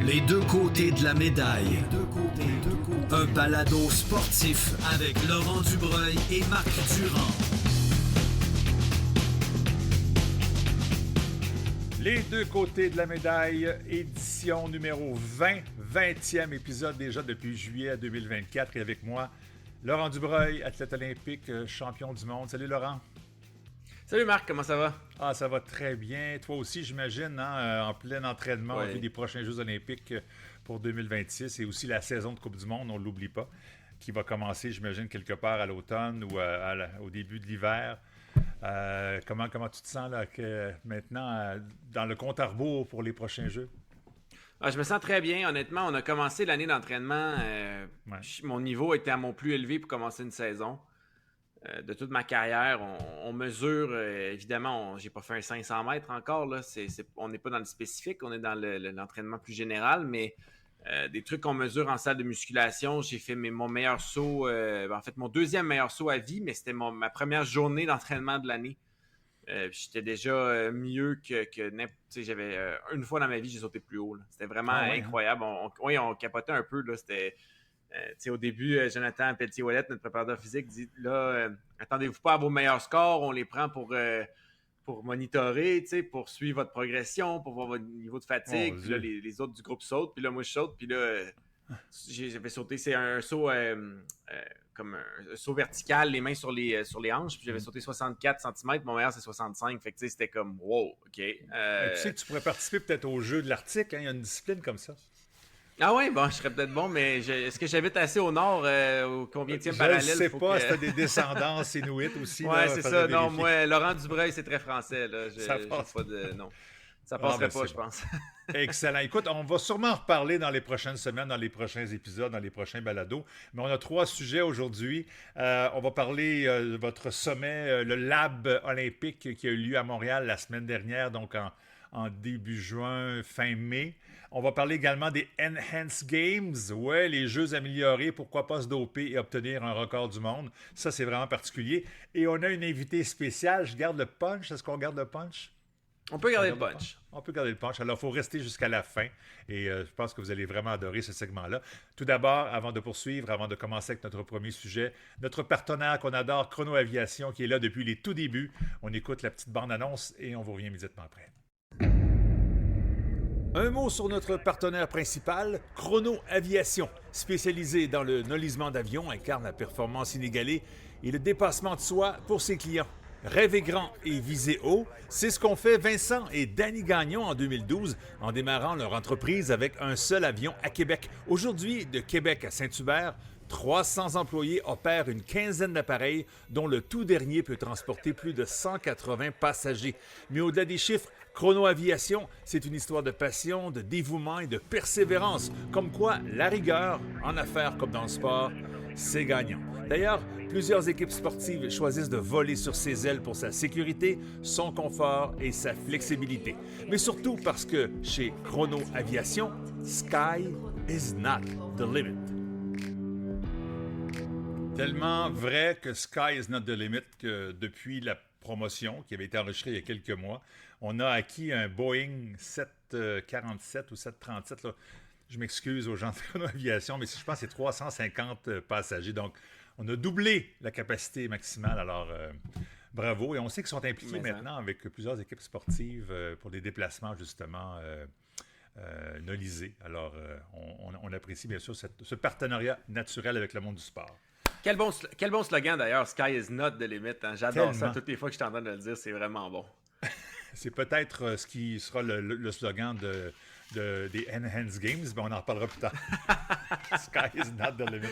Les deux côtés de la médaille. Un balado sportif avec Laurent Dubreuil et Marc Durand. Les deux côtés de la médaille, édition numéro 20, 20e épisode déjà depuis juillet 2024. Et avec moi, Laurent Dubreuil, athlète olympique, champion du monde. Salut Laurent. Salut Marc, comment ça va? Ah, ça va très bien. Toi aussi, j'imagine, en plein entraînement en vue des prochains Jeux olympiques pour 2026 et aussi la saison de Coupe du monde, on ne l'oublie pas, qui va commencer, j'imagine, quelque part à l'automne ou au début de l'hiver. Comment tu te sens là, maintenant dans le compte à rebours pour les prochains Jeux? Je me sens très bien. Honnêtement, on a commencé l'année d'entraînement. Mon niveau était à mon plus élevé pour commencer une saison. De toute ma carrière, on mesure, évidemment, j'ai pas fait un 500 mètres encore. Là. On n'est pas dans le spécifique, on est dans l'entraînement plus général, mais des trucs qu'on mesure en salle de musculation. J'ai fait mon meilleur saut, en fait mon deuxième meilleur saut à vie, mais c'était ma première journée d'entraînement de l'année. J'étais déjà mieux que j'avais une fois dans ma vie, j'ai sauté plus haut. Là. C'était vraiment incroyable. On capotait un peu. Là. C'était... au début, Jonathan Pelletier-Ouellette, notre préparateur physique, dit là, attendez-vous pas à vos meilleurs scores, on les prend pour monitorer, pour suivre votre progression, pour voir votre niveau de fatigue. Puis là, les autres du groupe sautent, puis là, moi, je saute, puis là, j'avais sauté, c'est un saut comme un saut vertical, les mains sur les hanches, puis j'avais sauté 64 cm, mon meilleur, c'est 65, fait que c'était comme, wow, OK. Tu sais que tu pourrais participer peut-être au jeu de l'Arctique, il y a une discipline comme ça. Ah oui, bon, je serais peut-être bon, mais est-ce que j'habite assez au nord, au combienième parallèle? Je ne sais pas, si tu as des descendances inuites aussi. Oui, c'est ça. Non, moi, Laurent Dubreuil, c'est très français. Là. Ça passe pas de... Non, ça passerait pas, je pense. Excellent. Écoute, on va sûrement en reparler dans les prochaines semaines, dans les prochains épisodes, dans les prochains balados. Mais on a 3 sujets aujourd'hui. On va parler de votre sommet, le Lab olympique qui a eu lieu à Montréal la semaine dernière, donc en début juin, fin mai. On va parler également des Enhanced Games. Ouais, les jeux améliorés, pourquoi pas se doper et obtenir un record du monde. Ça, c'est vraiment particulier. Et on a une invitée spéciale. Je garde le punch. Est-ce qu'on garde le punch? On peut garder le punch. On peut garder le punch. Alors, il faut rester jusqu'à la fin. Et je pense que vous allez vraiment adorer ce segment-là. Tout d'abord, avant de poursuivre, avant de commencer avec notre premier sujet, notre partenaire qu'on adore, Chrono Aviation, qui est là depuis les tout débuts. On écoute la petite bande-annonce et on vous revient immédiatement après. Un mot sur notre partenaire principal, Chrono Aviation, spécialisé dans le nolisement d'avions, incarne la performance inégalée et le dépassement de soi pour ses clients. Rêver grand et viser haut, c'est ce qu'ont fait Vincent et Danny Gagnon en 2012 en démarrant leur entreprise avec un seul avion à Québec. Aujourd'hui, de Québec à Saint-Hubert, 300 employés opèrent une quinzaine d'appareils dont le tout dernier peut transporter plus de 180 passagers. Mais au-delà des chiffres, Chrono Aviation, c'est une histoire de passion, de dévouement et de persévérance. Comme quoi, la rigueur, en affaires comme dans le sport, c'est gagnant. D'ailleurs, plusieurs équipes sportives choisissent de voler sur ses ailes pour sa sécurité, son confort et sa flexibilité. Mais surtout parce que chez Chrono Aviation, sky is not the limit. Tellement vrai que sky is not the limit que depuis la promotion qui avait été enregistrée il y a quelques mois, on a acquis un Boeing 747 ou 737. Là. Je m'excuse aux gens de Chrono Aviation, mais je pense que c'est 350 passagers. Donc, on a doublé la capacité maximale. Alors, bravo. Et on sait qu'ils sont impliqués maintenant avec plusieurs équipes sportives pour des déplacements, justement, nolisés. Alors, on apprécie bien sûr ce partenariat naturel avec le monde du sport. Quel bon slogan d'ailleurs, Sky is not the limit. Hein? J'adore ça. Toutes les fois que je t'entends de le dire, c'est vraiment bon. C'est peut-être ce qui sera le slogan des Enhanced Games, mais on en reparlera plus tard. Sky is not the limit.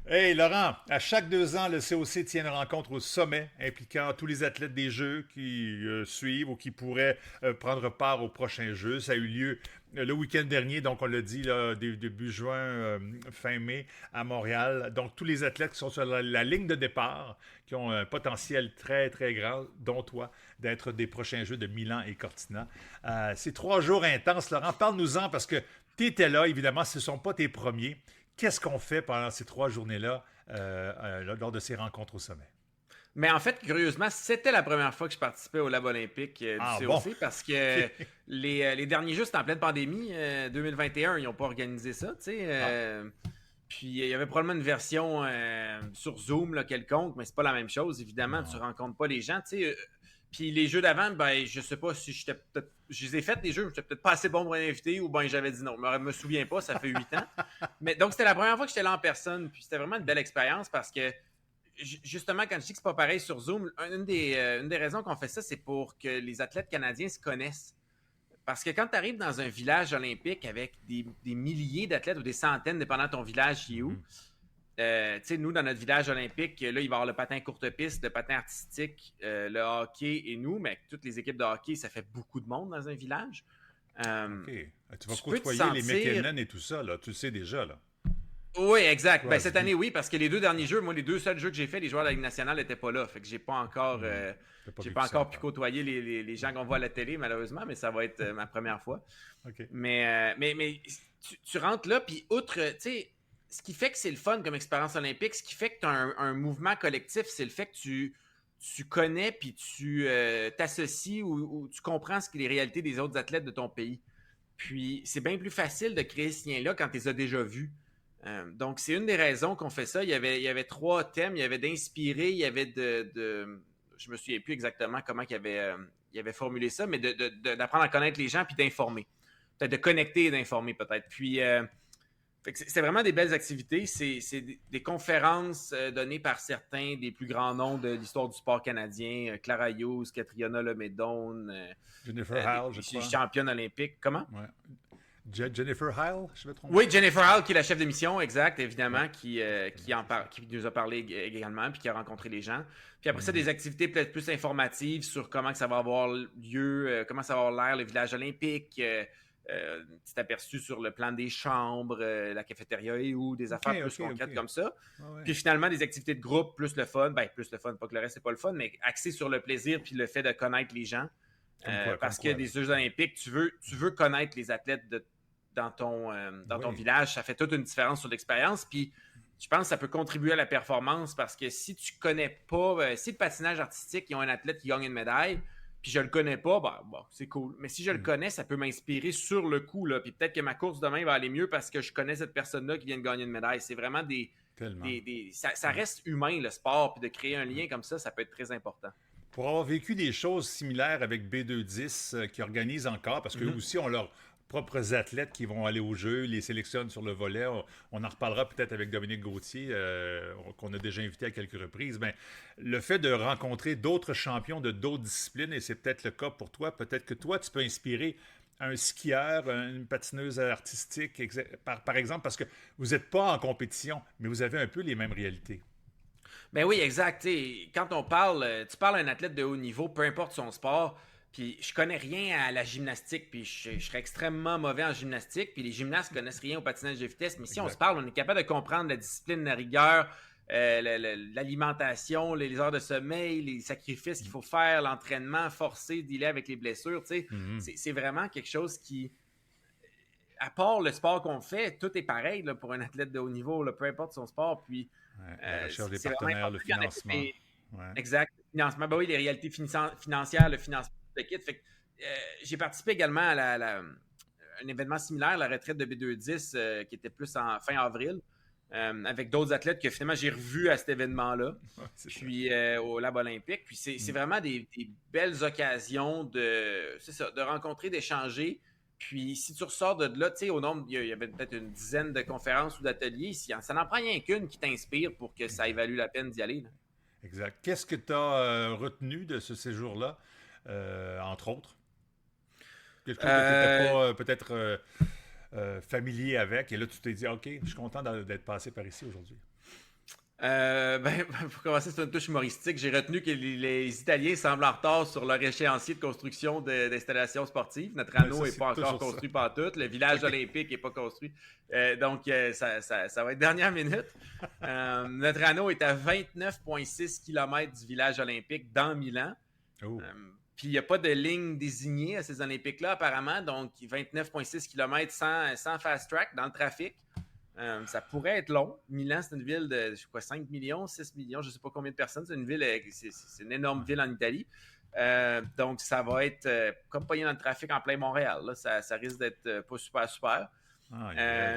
Hey Laurent, à chaque 2 ans, le COC tient une rencontre au sommet impliquant tous les athlètes des Jeux qui suivent ou qui pourraient prendre part aux prochains Jeux. Ça a eu lieu le week-end dernier, donc on l'a dit, là, début juin, fin mai, à Montréal. Donc tous les athlètes qui sont sur la ligne de départ, qui ont un potentiel très, très grand, dont toi, d'être des prochains Jeux de Milan et Cortina. C'est 3 jours intenses, Laurent. Parle-nous-en, parce que tu étais là, évidemment, ce ne sont pas tes premiers. Qu'est-ce qu'on fait pendant ces 3 journées-là, lors de ces rencontres au sommet? Mais en fait, curieusement, c'était la première fois que je participais au Lab olympique du COC parce que les derniers Jeux, c'était en pleine pandémie. 2021, ils n'ont pas organisé ça, tu sais. Puis il y avait probablement une version sur Zoom là, quelconque, mais c'est pas la même chose. Évidemment, tu rencontres pas les gens, tu sais. Puis les jeux d'avant, ben je sais pas si j'étais peut-être... Je les ai fait, les jeux, j'étais peut-être pas assez bon pour un invité ou ben j'avais dit non. Je me souviens pas, ça fait 8 ans. Mais donc c'était la première fois que j'étais là en personne, puis c'était vraiment une belle expérience parce que justement, quand je dis que c'est pas pareil sur Zoom, une des raisons qu'on fait ça, c'est pour que les athlètes canadiens se connaissent. Parce que quand tu arrives dans un village olympique avec des milliers d'athlètes ou des centaines, dépendant de ton village qui est où, tu sais, nous, dans notre village olympique, là, il va y avoir le patin courte piste, le patin artistique, le hockey et nous, mais toutes les équipes de hockey, ça fait beaucoup de monde dans un village. Tu vas côtoyer les McKinnon et tout ça, là, tu le sais déjà, là. Oui, exact. Ben, cette année, oui, parce que les 2 derniers jeux, moi, les 2 seuls jeux que j'ai fait, les joueurs de la Ligue nationale n'étaient pas là. Fait que j'ai pas encore, pu côtoyer les gens qu'on voit à la télé, malheureusement, mais ça va être ma première fois. Okay. Mais tu rentres là, puis outre, tu sais, ce qui fait que c'est le fun comme expérience olympique, ce qui fait que tu as un mouvement collectif, c'est le fait que tu connais puis tu t'associes ou tu comprends ce que les réalités des autres athlètes de ton pays. Puis c'est bien plus facile de créer ce lien-là quand tu les as déjà vus. Donc, c'est une des raisons qu'on fait ça. Il y avait 3 thèmes. Il y avait d'inspirer, il y avait je me souviens plus exactement comment il avait formulé ça, mais d'apprendre à connaître les gens puis d'informer. Peut-être de connecter et d'informer, peut-être. Puis, c'est vraiment des belles activités. C'est des conférences données par certains des plus grands noms de l'histoire du sport canadien. Clara Hughes, Catriona Lemedone. Jennifer Howell, je crois. Championne olympique. Comment? Ouais. Jennifer Howell, je me trompe? Oui, Jennifer Howell, qui est la chef d'émission, exact, évidemment, qui nous a parlé également, puis qui a rencontré les gens. Puis après ça, des activités peut-être plus informatives sur comment que ça va avoir lieu, comment ça va avoir l'air, le village olympique, petit aperçu sur le plan des chambres, la cafétéria et où, des affaires plus concrètes comme ça. Ouais. Puis finalement, des activités de groupe, plus le fun, pas que le reste, c'est pas le fun, mais axé sur le plaisir puis le fait de connaître les gens. Parce que des Jeux olympiques, tu veux connaître les athlètes dans ton village, ça fait toute une différence sur l'expérience. Puis je pense que ça peut contribuer à la performance parce que si tu connais pas, si le patinage artistique, ils ont un athlète qui gagne une médaille, puis je le connais pas, bon, c'est cool. Mais si je le connais, ça peut m'inspirer sur le coup, là. Puis peut-être que ma course demain va aller mieux parce que je connais cette personne-là qui vient de gagner une médaille. C'est vraiment ça reste humain, le sport, puis de créer un lien comme ça peut être très important. Pour avoir vécu des choses similaires avec B210 qui organisent encore, parce qu'eux aussi ont leurs propres athlètes qui vont aller au jeu, les sélectionnent sur le volet. On en reparlera peut-être avec Dominique Gauthier, qu'on a déjà invité à quelques reprises. Mais le fait de rencontrer d'autres champions de d'autres disciplines, et c'est peut-être le cas pour toi, peut-être que toi, tu peux inspirer un skieur, une patineuse artistique, par exemple, parce que vous n'êtes pas en compétition, mais vous avez un peu les mêmes réalités. Ben oui, exact. T'sais, quand on parle, tu parles à un athlète de haut niveau, peu importe son sport, puis je connais rien à la gymnastique, puis je serais extrêmement mauvais en gymnastique, puis les gymnastes connaissent rien au patinage de vitesse, mais si on se parle, on est capable de comprendre la discipline, la rigueur, l'alimentation, les heures de sommeil, les sacrifices qu'il faut faire, l'entraînement forcé, dealer avec les blessures, c'est vraiment quelque chose qui, à part le sport qu'on fait, tout est pareil là, pour un athlète de haut niveau, là, peu importe son sport, puis la recherche des partenaires, le financement. Exact, le financement, les réalités financières, le financement de kit. Fait que, j'ai participé également à un événement similaire, la retraite de B210, qui était plus en fin avril, avec d'autres athlètes que finalement j'ai revus à cet événement-là, puis au Lab olympique. Puis c'est vraiment des belles occasions de rencontrer, d'échanger. Puis si tu ressors de là, tu sais, au nombre, il y avait peut-être une dizaine de conférences ou d'ateliers. Ça n'en prend rien qu'une qui t'inspire pour que ça ait valu la peine d'y aller. Là. Exact. Qu'est-ce que tu as retenu de ce séjour-là, entre autres? Quelque chose que tu n'étais pas peut-être familier avec, et là tu t'es dit, OK, je suis content d'être passé par ici aujourd'hui. Pour commencer, c'est une touche humoristique. J'ai retenu que les Italiens semblent en retard sur leur échéancier de construction d'installations sportives. Notre anneau n'est pas encore construit partout. Le village olympique n'est pas construit. Donc, ça va être dernière minute. Notre anneau est à 29,6 km du village olympique dans Milan. Puis, il n'y a pas de ligne désignée à ces Olympiques-là, apparemment. Donc, 29,6 km sans fast track dans le trafic. Ça pourrait être long. Milan, c'est une ville de 5 millions, 6 millions, je ne sais pas combien de personnes. C'est une ville, c'est une énorme ville en Italie. Donc, ça va être comme pogné dans le trafic en plein Montréal. Là. Ça risque d'être pas super.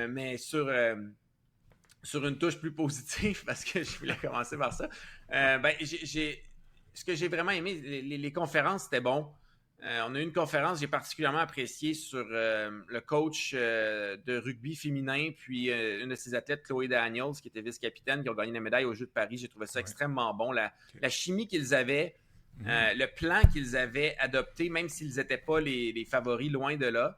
Mais sur une touche plus positive, parce que je voulais commencer par ça, ce que j'ai vraiment aimé, les conférences, c'était bon. On a eu une conférence que j'ai particulièrement appréciée sur le coach de rugby féminin, puis une de ses athlètes, Chloé Daniels, qui était vice-capitaine, qui a gagné la médaille aux Jeux de Paris. J'ai trouvé ça extrêmement bon. La chimie qu'ils avaient, le plan qu'ils avaient adopté, même s'ils n'étaient pas les favoris, loin de là,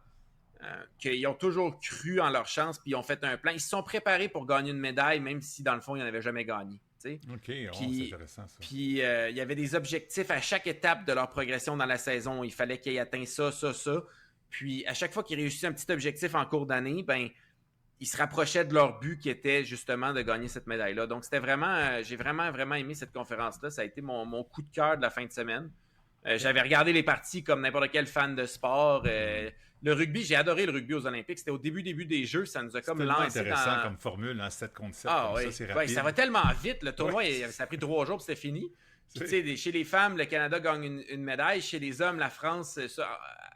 qu'ils ont toujours cru en leur chance, puis ils ont fait un plan. Ils se sont préparés pour gagner une médaille, même si, dans le fond, ils n'en avaient jamais gagné. OK, c'est intéressant ça. Puis il y avait des objectifs à chaque étape de leur progression dans la saison. Il fallait qu'ils atteignent ça. Puis à chaque fois qu'ils réussissaient un petit objectif en cours d'année, ils se rapprochaient de leur but qui était justement de gagner cette médaille-là. Donc c'était vraiment, j'ai vraiment aimé cette conférence-là. Ça a été mon coup de cœur de la fin de semaine. J'avais regardé les parties comme n'importe quel fan de sport. Le rugby, j'ai adoré le rugby aux Olympiques. C'était au début des Jeux, ça nous a comme lancé. C'est intéressant comme formule, 7 contre 7. Ça, c'est rapide. Ça va tellement vite. Le tournoi, ça a pris 3 jours, puis c'était fini. Puis, chez les femmes, le Canada gagne une médaille. Chez les hommes, la France,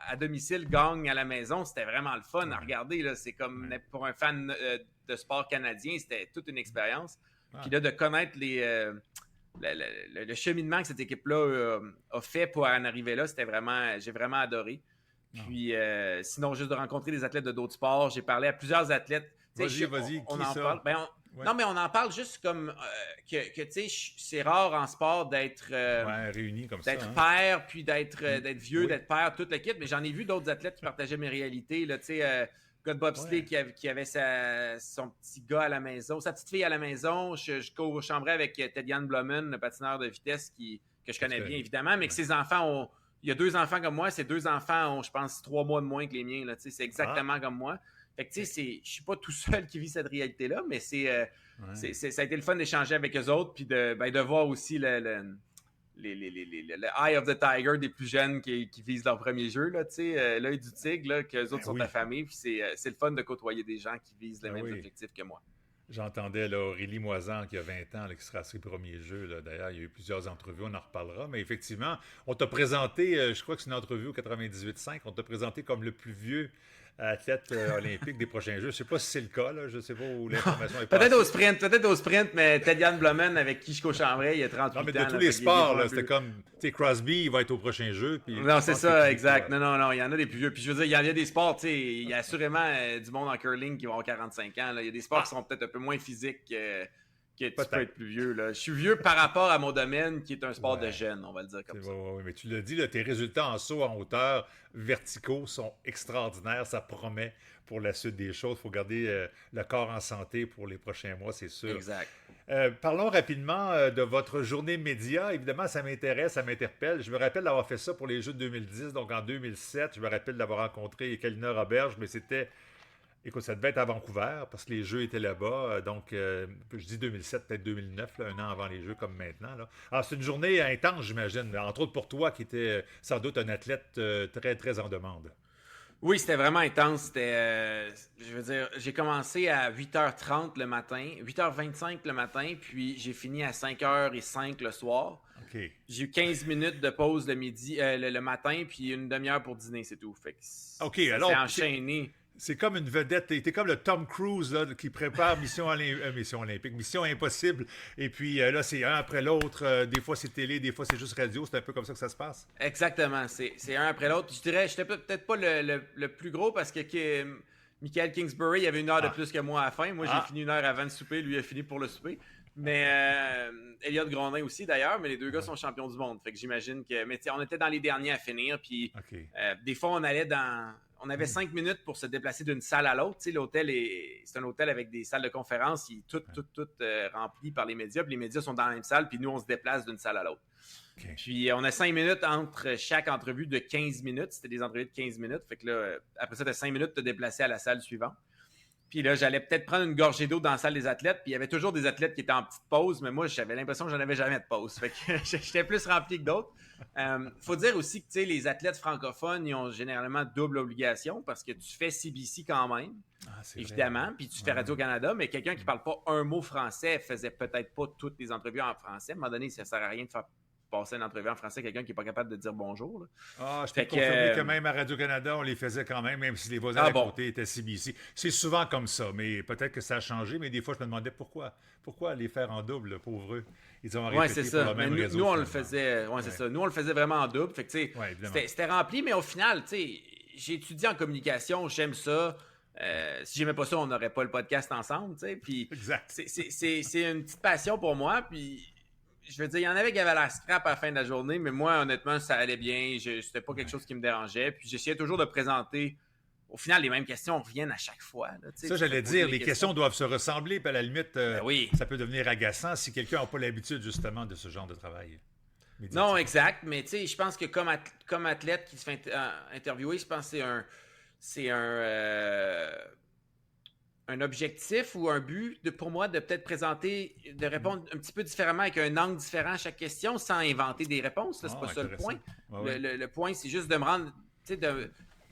à domicile, gagne à la maison. C'était vraiment le fun à regarder. Là. C'est comme pour un fan de sport canadien, c'était toute une expérience. Puis là, de connaître le cheminement que cette équipe-là a fait pour en arriver là, j'ai vraiment adoré. Puis sinon, juste de rencontrer des athlètes de d'autres sports. J'ai parlé à plusieurs athlètes. Vas-y, on qui en ça? parle. Non, mais on en parle juste comme que tu sais, c'est rare en sport d'être réunis comme ça. D'être père, puis d'être vieux, d'être père, toute l'équipe. Mais j'en ai vu d'autres athlètes qui partageaient mes réalités. Là, tu sais, gars de bobsleigh qui avait son petit gars à la maison, sa petite fille à la maison. Je co-chambrais avec Ted-Jan Blommen, le patineur de vitesse que je connais bien, évidemment, mais que ses enfants il y a 2 enfants comme moi. Ces 2 enfants ont, je pense, 3 mois de moins que les miens. Là, c'est exactement comme moi. Fait que, tu sais, je suis pas tout seul qui vit cette réalité-là, mais ça a été le fun d'échanger avec eux autres, puis de voir aussi le eye of the tiger des plus jeunes qui visent leur premier jeu, là, tu sais, l'œil du tigre, là, qu'eux autres sont affamés, puis c'est le fun de côtoyer des gens qui visent les mêmes objectifs que moi. J'entendais là, Aurélie Moisan, qui a 20 ans, là, qui sera à ses premiers jeux. Là. D'ailleurs, il y a eu plusieurs entrevues, on en reparlera. Mais effectivement, on t'a présenté, je crois que c'est une entrevue au 98.5, on t'a présenté comme le plus vieux athlète olympique des prochains Jeux. Je ne sais pas si c'est le cas, là. Je ne sais pas où l'information est passée. Peut-être au sprint, mais Ted-Jan Blommen, avec qui je co-chambrais, il y a 38 ans. Non, mais de tous les sports, là, c'était comme, tu sais, Crosby, il va être au prochain Jeu. Puis non, c'est ça, exact. Non, il y en a des plus vieux. Puis je veux dire, il y a des sports, tu sais, il y a assurément du monde en curling qui va avoir 45 ans. Là. Il y a des sports qui sont peut-être un peu moins physiques que tu peux être plus vieux. Là. Je suis vieux par rapport à mon domaine, qui est un sport de jeunes, on va le dire comme ça. Oui, mais tu l'as dit, là, tes résultats en saut en hauteur verticaux sont extraordinaires. Ça promet pour la suite des choses. Il faut garder le corps en santé pour les prochains mois, c'est sûr. Exact. Parlons rapidement de votre journée média. Évidemment, ça m'intéresse, ça m'interpelle. Je me rappelle d'avoir fait ça pour les Jeux de 2010, donc en 2007. Je me rappelle d'avoir rencontré Kalina Roberge, mais c'était... Écoute, ça devait être à Vancouver, parce que les Jeux étaient là-bas. Donc, je dis 2007, peut-être 2009, là, un an avant les Jeux, comme maintenant. Là. Alors, c'est une journée intense, j'imagine. Entre autres pour toi, qui était sans doute un athlète très, très en demande. Oui, c'était vraiment intense. Je veux dire, j'ai commencé à 8h30 le matin, 8h25 le matin, puis j'ai fini à 5h05 le soir. Okay. J'ai eu 15 minutes de pause le midi, le matin, puis une demi-heure pour dîner, c'est tout. Fait que alors, c'est enchaîné. C'est comme une vedette. T'es comme le Tom Cruise là, qui prépare Mission Olympique, Mission Impossible. Et puis là, c'est un après l'autre. Des fois, c'est télé, des fois, c'est juste radio. C'est un peu comme ça que ça se passe. Exactement. C'est un après l'autre. Je dirais, j'étais peut-être pas le plus gros parce que Michael Kingsbury, il avait 1 heure de plus que moi à la fin. Moi, j'ai fini 1 heure avant le souper. Lui, il a fini pour le souper. Mais Elliot Grondin aussi, d'ailleurs. Mais les 2 gars sont champions du monde. Fait que j'imagine que... Mais on était dans les derniers à finir. Puis des fois, on allait dans... On avait 5 minutes pour se déplacer d'une salle à l'autre. Tu sais, l'hôtel c'est un hôtel avec des salles de conférence. Il est tout rempli par les médias. Puis les médias sont dans la même salle. Puis nous, on se déplace d'une salle à l'autre. Okay. Puis on a 5 minutes entre chaque entrevue de 15 minutes. C'était des entrevues de 15 minutes. Fait que là, après ça, tu as 5 minutes de te déplacer à la salle suivante. Puis là, j'allais peut-être prendre une gorgée d'eau dans la salle des athlètes. Puis il y avait toujours des athlètes qui étaient en petite pause, mais moi, j'avais l'impression que j'en avais jamais de pause. Fait que j'étais plus rempli que d'autres. Faut dire aussi que les athlètes francophones, ils ont généralement double obligation parce que tu fais CBC quand même, évidemment, vrai. Puis tu fais Radio-Canada, mais quelqu'un qui parle pas un mot français faisait peut-être pas toutes les entrevues en français. À un moment donné, ça sert à rien de faire passer une entrevue en français à quelqu'un qui n'est pas capable de dire bonjour. Là. Je peux confirmer que même à Radio-Canada, on les faisait quand même si les voisins à côté étaient CBC. C'est souvent comme ça, mais peut-être que ça a changé, mais des fois, je me demandais pourquoi les faire en double, pauvres eux. Ils ont répété c'est ça. Pour le même réseau. Nous, on le faisait, c'est ça. Nous, on le faisait vraiment en double. Fait que, c'était rempli, mais au final, j'ai étudié en communication, j'aime ça. Si j'aimais pas ça, on n'aurait pas le podcast ensemble. Puis, exact. C'est une petite passion pour moi, puis... Je veux dire, il y en avait qui avaient la scrap à la fin de la journée, mais moi, honnêtement, ça allait bien. C'était pas quelque chose qui me dérangeait. Puis j'essayais toujours de présenter. Au final, les mêmes questions reviennent à chaque fois. Là, ça, j'allais dire, les questions doivent se ressembler. Puis à la limite, oui. Ça peut devenir agaçant si quelqu'un n'a pas l'habitude, justement, de ce genre de travail. Non, exact. Mais tu sais, je pense que comme athlète qui se fait interviewer, je pense que c'est un objectif ou un but pour moi de peut-être présenter, de répondre un petit peu différemment avec un angle différent à chaque question sans inventer des réponses. Là, c'est pas ça le point. Le point, c'est juste de me rendre...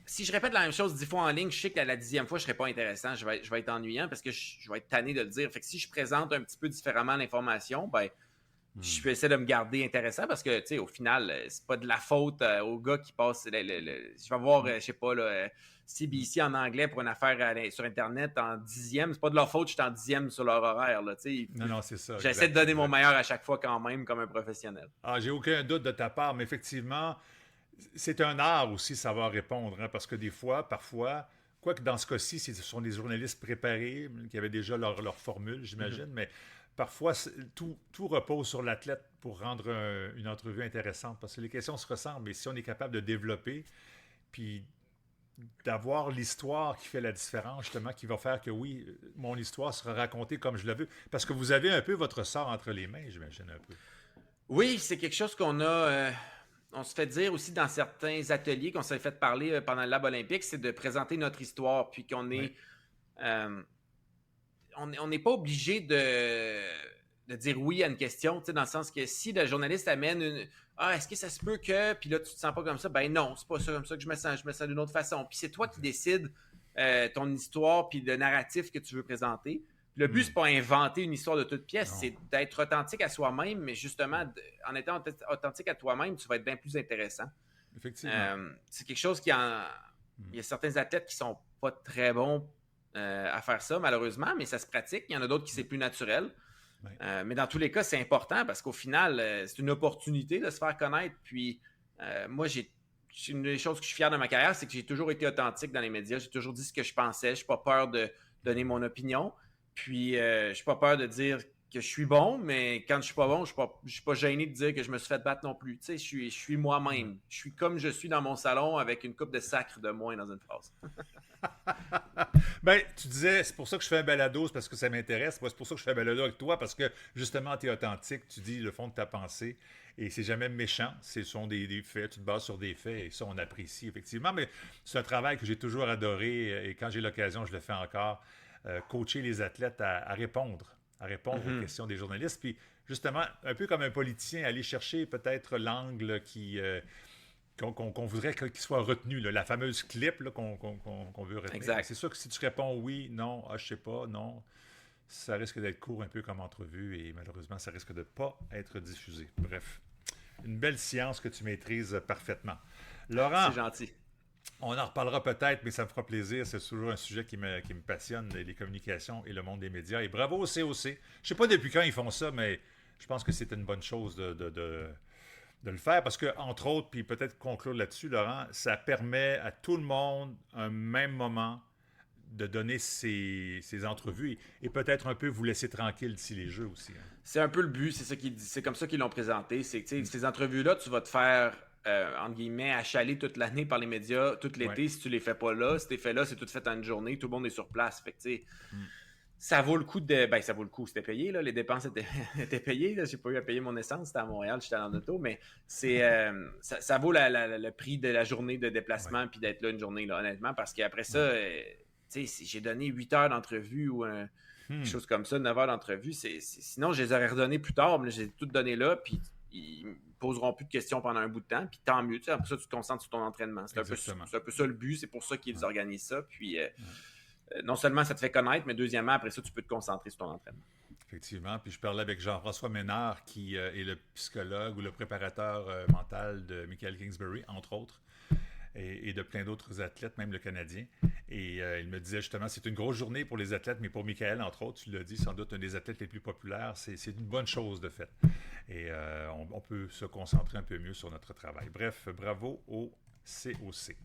Si je répète la même chose 10 fois en ligne, je sais qu'à la 10e fois, je ne serai pas intéressant. Je vais être ennuyant parce que je vais être tanné de le dire. Fait que si je présente un petit peu différemment l'information, je vais essayer de me garder intéressant parce que, au final, c'est pas de la faute au gars qui passe... je vais voir, je sais pas... CBC en anglais pour une affaire sur Internet en 10e. C'est pas de leur faute, je suis en 10e sur leur horaire. Là, non, c'est ça. J'essaie de donner mon meilleur à chaque fois quand même, comme un professionnel. J'ai aucun doute de ta part, mais effectivement, c'est un art aussi savoir répondre, hein, parce que des fois, parfois, quoique dans ce cas-ci, ce sont des journalistes préparés qui avaient déjà leur formule, j'imagine, mais parfois, tout repose sur l'athlète pour rendre une entrevue intéressante, parce que les questions se ressemblent, mais si on est capable de développer, puis d'avoir l'histoire qui fait la différence, justement, qui va faire que, oui, mon histoire sera racontée comme je la veux. Parce que vous avez un peu votre sort entre les mains, j'imagine, un peu. Oui, c'est quelque chose qu'on a... on se fait dire aussi dans certains ateliers qu'on s'est fait parler pendant le Lab olympique, c'est de présenter notre histoire, puis qu'on est... on n'est pas obligé de dire oui à une question, dans le sens que si le journaliste amène une... est-ce que ça se peut que... Puis là, tu te sens pas comme ça. Ben non, c'est pas ça comme ça que je me sens. Je me sens d'une autre façon. Puis c'est toi qui décides ton histoire puis le narratif que tu veux présenter. Puis le but, c'est pas inventer une histoire de toute pièce. Non. C'est d'être authentique à soi-même, mais justement, en étant authentique à toi-même, tu vas être bien plus intéressant. Effectivement. C'est quelque chose il y a certains athlètes qui sont pas très bons à faire ça, malheureusement, mais ça se pratique. Il y en a d'autres qui c'est plus naturel. Mais dans tous les cas, c'est important parce qu'au final, c'est une opportunité de se faire connaître. Puis moi, une des choses que je suis fier de ma carrière, c'est que j'ai toujours été authentique dans les médias. J'ai toujours dit ce que je pensais. Je n'ai pas peur de donner mon opinion. Puis je n'ai pas peur de dire que je suis bon, mais quand je suis pas bon, je suis pas gêné de dire que je me suis fait battre non plus. Tu sais, je suis moi-même. Je suis comme je suis dans mon salon avec une coupe de sacre de moins dans une phrase. Ben, tu disais, c'est pour ça que je fais un balado, c'est parce que ça m'intéresse. Moi, c'est pour ça que je fais un balado avec toi, parce que justement, tu es authentique, tu dis le fond de ta pensée, et c'est jamais méchant. Ce sont des faits, tu te bases sur des faits, et ça, on apprécie effectivement. Mais c'est un travail que j'ai toujours adoré, et quand j'ai l'occasion, je le fais encore, coacher les athlètes à répondre aux questions des journalistes. Puis justement, un peu comme un politicien, aller chercher peut-être l'angle qu'on voudrait qu'il soit retenu, là, la fameuse clip là, qu'on veut retenir. Exact. C'est sûr que si tu réponds oui, non, je sais pas, non, ça risque d'être court un peu comme entrevue et malheureusement, ça risque de ne pas être diffusé. Bref, une belle science que tu maîtrises parfaitement. Laurent, c'est gentil. On en reparlera peut-être, mais ça me fera plaisir. C'est toujours un sujet qui me passionne, les communications et le monde des médias. Et bravo au COC. Je ne sais pas depuis quand ils font ça, mais je pense que c'est une bonne chose de le faire parce que, entre autres, puis peut-être conclure là-dessus, Laurent, ça permet à tout le monde, à un même moment, de donner ses entrevues et peut-être un peu vous laisser tranquille d'ici les Jeux aussi. Hein. C'est un peu le but, c'est comme ça qu'ils l'ont présenté. C'est que ces entrevues-là, tu vas te faire... entre guillemets, achaler toute l'année par les médias, tout l'été, si tu les fais pas là. Si tu les fais là, c'est tout fait en une journée, tout le monde est sur place. Fait que, tu sais, ça vaut le coup ça vaut le coup, c'était payé, là, les dépenses étaient payées, là, j'ai pas eu à payer mon essence, c'était à Montréal, j'étais en auto, mais c'est ça vaut le prix de la journée de déplacement puis d'être là une journée, là, honnêtement, parce qu'après ça, j'ai donné 8 heures d'entrevue ou quelque chose comme ça, 9 heures d'entrevue. Sinon, je les aurais redonnées plus tard, mais je les ai toutes données là, puis ils ne poseront plus de questions pendant un bout de temps, puis tant mieux. Après ça, tu te concentres sur ton entraînement. C'est un peu ça le but, c'est pour ça qu'ils organisent ça. Puis non seulement ça te fait connaître, mais deuxièmement, après ça, tu peux te concentrer sur ton entraînement. Effectivement. Puis je parlais avec Jean-François Ménard, qui est le psychologue ou le préparateur mental de Michael Kingsbury, entre autres, et de plein d'autres athlètes, même le Canadien. Et il me disait justement, c'est une grosse journée pour les athlètes, mais pour Michael, entre autres, tu l'as dit, sans doute un des athlètes les plus populaires, c'est une bonne chose de fait. Et on peut se concentrer un peu mieux sur notre travail. Bref, bravo au COC.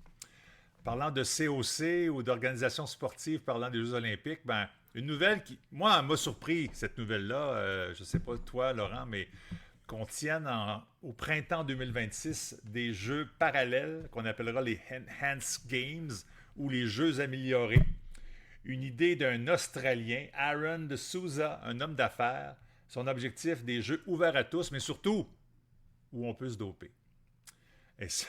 Parlant de COC ou d'organisation sportive, parlant des Jeux olympiques, une nouvelle qui, moi, m'a surpris, cette nouvelle-là, je ne sais pas toi, Laurent, mais qu'on tienne au printemps 2026 des Jeux parallèles qu'on appellera les Enhanced Games ou les Jeux améliorés. Une idée d'un Australien, Aaron de Souza, un homme d'affaires. Son objectif, des Jeux ouverts à tous, mais surtout où on peut se doper. Et ça...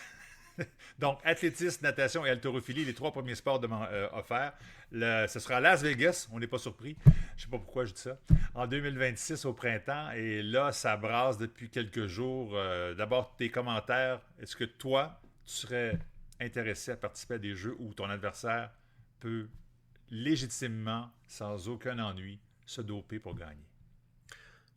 Donc, athlétisme, natation et haltérophilie, les 3 premiers sports offerts. Ce sera à Las Vegas, on n'est pas surpris. Je ne sais pas pourquoi je dis ça. En 2026 au printemps. Et là, ça brasse depuis quelques jours. D'abord, tes commentaires. Est-ce que toi, tu serais intéressé à participer à des jeux où ton adversaire peut légitimement, sans aucun ennui, se doper pour gagner?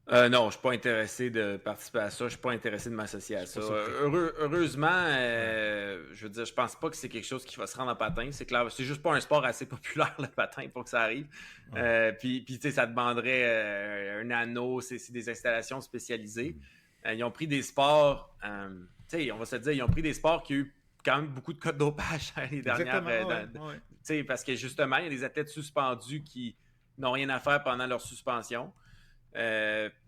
Non, je ne suis pas intéressé de participer à ça. Je ne suis pas intéressé de m'associer à ça. Heureusement, je veux dire, je pense pas que c'est quelque chose qui va se rendre en patin. C'est clair, c'est juste pas un sport assez populaire, le patin, pour que ça arrive. Ouais. Puis tu sais, ça demanderait un anneau. C'est des installations spécialisées. Ils ont pris des sports, tu sais, on va se dire, ils ont pris des sports qui ont eu quand même beaucoup de cas de dopage les dernières. Tu sais, parce que justement, il y a des athlètes suspendus qui n'ont rien à faire pendant leur suspension.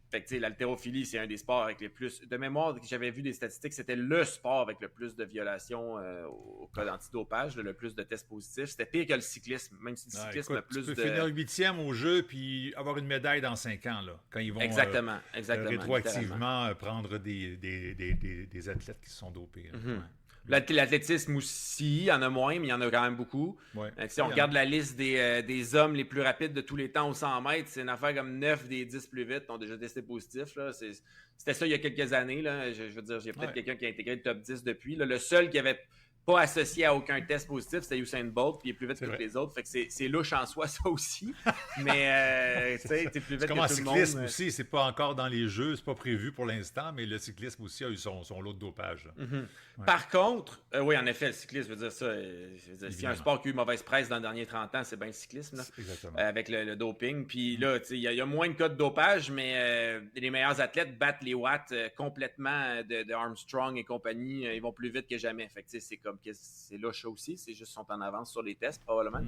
Fait que l'haltérophilie, c'est un des sports avec les plus... De mémoire, j'avais vu des statistiques, c'était le sport avec le plus de violations au cas d'antidopage, le plus de tests positifs. C'était pire que le cyclisme, même si le cyclisme a plus de... Tu peux finir 8e au jeu puis avoir une médaille dans 5 ans, là, quand ils vont exactement, rétroactivement prendre des athlètes qui se sont dopés. Mm-hmm. Ouais. L'athlétisme aussi, il y en a moins, mais il y en a quand même beaucoup. Ouais. Si on regarde la liste des hommes les plus rapides de tous les temps au 100 mètres, c'est une affaire comme 9 des 10 plus vite ont déjà testé positif. Là. C'était ça il y a quelques années. Là. Je veux dire, j'ai peut-être quelqu'un qui a intégré le top 10 depuis. Là. Le seul qui n'avait pas associé à aucun test positif, c'était Usain Bolt, puis il est plus vite que tous les autres. Fait que c'est louche en soi, ça aussi. Mais tu sais, t'es plus vite que tout le monde. Le cyclisme aussi, c'est pas encore dans les jeux, c'est pas prévu pour l'instant, mais le cyclisme aussi a eu son lot de dopage. Mm-hmm. Ouais. Par contre, oui, en effet, le cyclisme, je veux dire ça. S'il y a un sport qui a eu mauvaise presse dans les derniers 30 ans, c'est bien le cyclisme, là, avec le doping. Puis là, il y a moins de cas de dopage, mais les meilleurs athlètes battent les watts complètement de Armstrong et compagnie. Ils vont plus vite que jamais. Fait que c'est comme que c'est louche aussi. C'est juste qu'ils sont en avance sur les tests, probablement,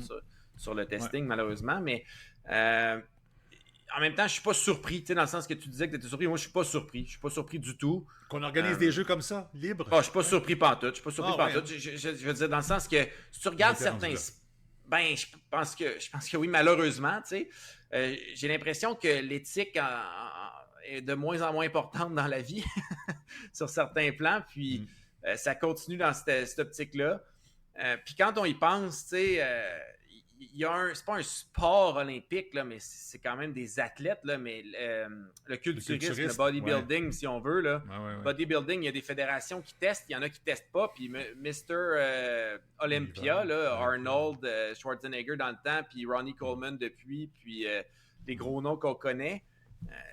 sur le testing, malheureusement. Mais en même temps, je suis pas surpris, dans le sens que tu disais que tu étais surpris. Moi, je suis pas surpris. Je suis pas surpris du tout. Qu'on organise des jeux comme ça, libres? Je suis pas surpris pantoute. Je suis pas surpris pantoute. Je veux dire, dans le sens que si tu regardes certains... je pense que oui, malheureusement, tu sais. J'ai l'impression que l'éthique est de moins en moins importante dans la vie, sur certains plans. Puis ça continue dans cette optique-là. Puis quand on y pense, tu sais... c'est pas un sport olympique, là, mais c'est quand même des athlètes, là, mais le culturisme, le bodybuilding, si on veut. Là. Bodybuilding, il y a des fédérations qui testent, il y en a qui testent pas. Puis Mr. Olympia, là, Arnold Schwarzenegger dans le temps, puis Ronnie Coleman depuis, puis les gros noms qu'on connaît,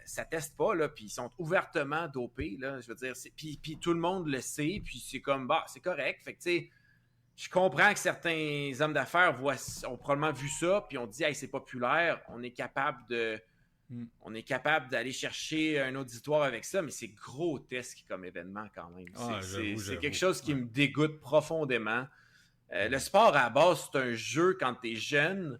ça teste pas, là, puis ils sont ouvertement dopés. Là, je veux dire, puis tout le monde le sait, puis c'est comme, c'est correct. Fait que, tu sais, je comprends que certains hommes d'affaires ont probablement vu ça, puis ont dit, hey, c'est populaire, on est capable d'aller chercher un auditoire avec ça, mais c'est grotesque comme événement quand même. C'est quelque chose qui me dégoûte profondément. Le sport à la base, c'est un jeu quand tu es jeune,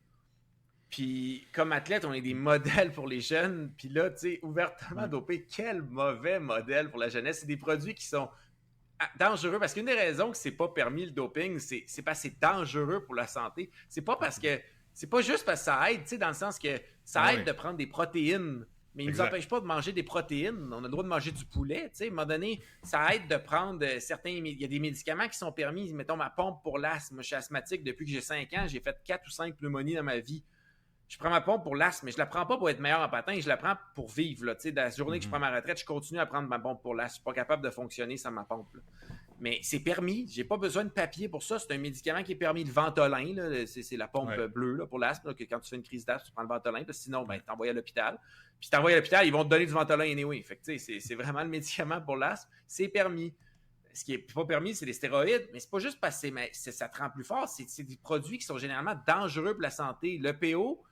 puis comme athlète, on est des modèles pour les jeunes, puis là, tu sais, ouvertement dopé, quel mauvais modèle pour la jeunesse. C'est des produits qui sont dangereux, parce qu'une des raisons que c'est pas permis le doping, c'est parce que c'est dangereux pour la santé. C'est pas parce que c'est pas juste parce que ça aide, tu sais, dans le sens que ça aide de prendre des protéines mais ils ne nous empêchent pas de manger des protéines. On a le droit de manger du poulet. Tu sais, à un moment donné, ça aide de prendre certains... Il y a des médicaments qui sont permis. Mettons, ma pompe pour l'asthme. Moi, je suis asthmatique depuis que j'ai 5 ans. J'ai fait 4 ou 5 pneumonies dans ma vie. Je prends ma pompe pour l'asthme, mais je la prends pas pour être meilleur en patin. Je la prends pour vivre. Là. Tu sais, la journée que je prends ma retraite, je continue à prendre ma pompe pour l'asthme. Je suis pas capable de fonctionner sans ma pompe. Là. Mais c'est permis. J'ai pas besoin de papier pour ça. C'est un médicament qui est permis. Le Ventolin, là, c'est la pompe bleue là, pour l'asthme. Là, que quand tu fais une crise d'asthme, tu prends le Ventolin. Parce que sinon, ben, t'envoies à l'hôpital. Puis t'envoies à l'hôpital, ils vont te donner du Ventolin anyway. Fait que, c'est vraiment le médicament pour l'asthme. C'est permis. Ce qui n'est pas permis, c'est les stéroïdes. Mais c'est pas juste parce que ça te rend plus fort. C'est des produits qui sont généralement dangereux pour la santé. L'EPO,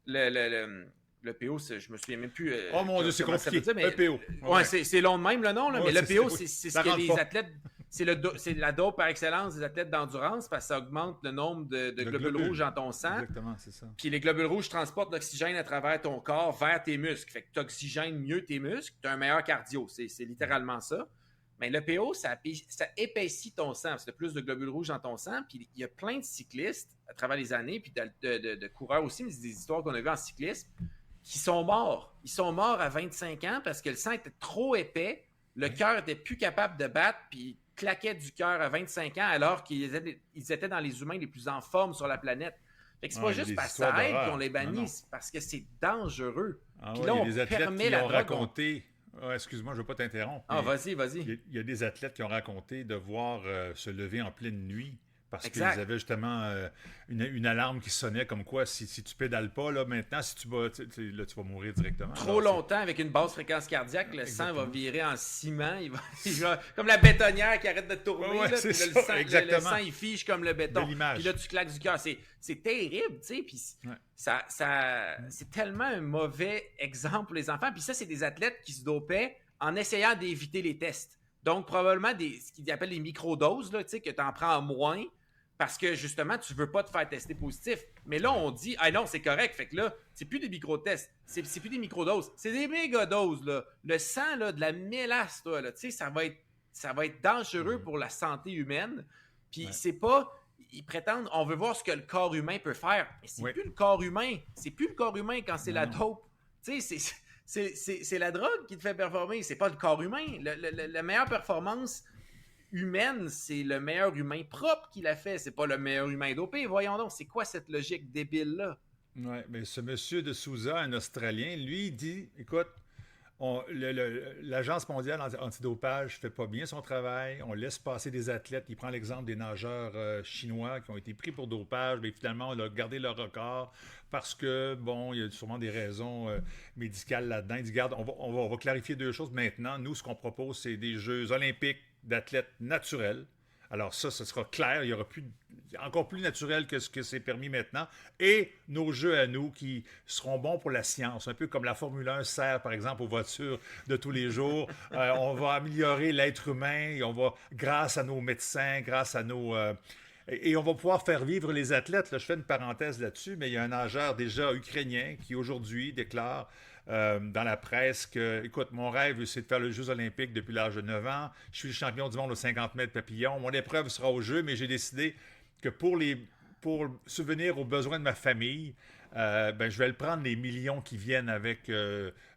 l'EPO, je me souviens même plus. Oh mon Dieu, c'est compliqué. Dire, mais, EPO. Ouais, c'est long de même le nom, là, mais l'EPO, c'est ce que les athlètes. C'est la dope par excellence des athlètes d'endurance parce que ça augmente le nombre de globules rouges dans ton sang. Exactement, c'est ça. Puis les globules rouges transportent l'oxygène à travers ton corps vers tes muscles. Fait que tu oxygènes mieux tes muscles, tu as un meilleur cardio. C'est littéralement ça. Mais l'EPO, ça épaissit ton sang parce que tu as plus de globules rouges dans ton sang. Puis il y a plein de cyclistes à travers les années, puis de coureurs aussi, mais c'est des histoires qu'on a vues en cyclisme, qui sont morts. Ils sont morts à 25 ans parce que le sang était trop épais, le cœur était plus capable de battre, puis claquait du cœur à 25 ans alors qu'ils étaient dans les humains les plus en forme sur la planète. Fait que c'est pas juste parce que ça aide qu'on les bannit, c'est parce que c'est dangereux. Puis là, on permet la drogue. Raconté... excuse-moi, je ne veux pas t'interrompre. Vas-y. Il y a des athlètes qui ont raconté devoir se lever en pleine nuit parce qu'ils avaient justement une alarme qui sonnait comme quoi si tu pédales pas, là, maintenant, si tu vas, là, tu vas mourir directement. Trop longtemps avec une basse fréquence cardiaque, le sang va virer en ciment. Il va comme la bétonnière qui arrête de tourner. Là, le sang, il fige comme le béton. Puis là, tu claques du cœur. C'est terrible, tu sais. Puis c'est tellement un mauvais exemple pour les enfants. Puis ça, c'est des athlètes qui se dopaient en essayant d'éviter les tests. Donc, probablement ce qu'ils appellent les microdoses, là, que tu en prends en moins parce que, justement, tu ne veux pas te faire tester positif. Mais là, on dit, ah non, c'est correct. Fait que là, c'est plus des micro-tests. C'est plus des microdoses. C'est des méga-doses, là. Le sang, là, de la mélasse, là, ça va être dangereux pour la santé humaine. Puis c'est pas... Ils prétendent, on veut voir ce que le corps humain peut faire. Mais c'est plus le corps humain. C'est plus le corps humain quand c'est la dope. Tu sais, c'est la drogue qui te fait performer. C'est pas le corps humain. La meilleure performance humaine, c'est le meilleur humain propre qui l'a fait. C'est pas le meilleur humain dopé. Voyons donc, c'est quoi cette logique débile-là? Oui, mais ce monsieur de Souza, un Australien, lui, il dit, écoute, l'Agence mondiale antidopage ne fait pas bien son travail. On laisse passer des athlètes. Il prend l'exemple des nageurs chinois qui ont été pris pour dopage, mais finalement, on a gardé leur record parce que, bon, il y a sûrement des raisons médicales là-dedans. Il dit, regarde, on va clarifier 2 choses maintenant. Nous, ce qu'on propose, c'est des Jeux olympiques d'athlètes naturels. Alors ça, ce sera clair. Il y aura encore plus naturel que ce que c'est permis maintenant. Et nos jeux à nous qui seront bons pour la science, un peu comme la Formule 1 sert, par exemple, aux voitures de tous les jours. On va améliorer l'être humain et on va, grâce à nos médecins, grâce à nos... et on va pouvoir faire vivre les athlètes. Là, je fais une parenthèse là-dessus, mais il y a un nageur déjà ukrainien qui aujourd'hui déclare dans la presse que, écoute, mon rêve, c'est de faire les Jeux olympiques depuis l'âge de 9 ans. Je suis le champion du monde aux 50 mètres papillon. Mon épreuve sera au jeu, mais j'ai décidé que pour subvenir aux besoins de ma famille, je vais le prendre les millions qui viennent avec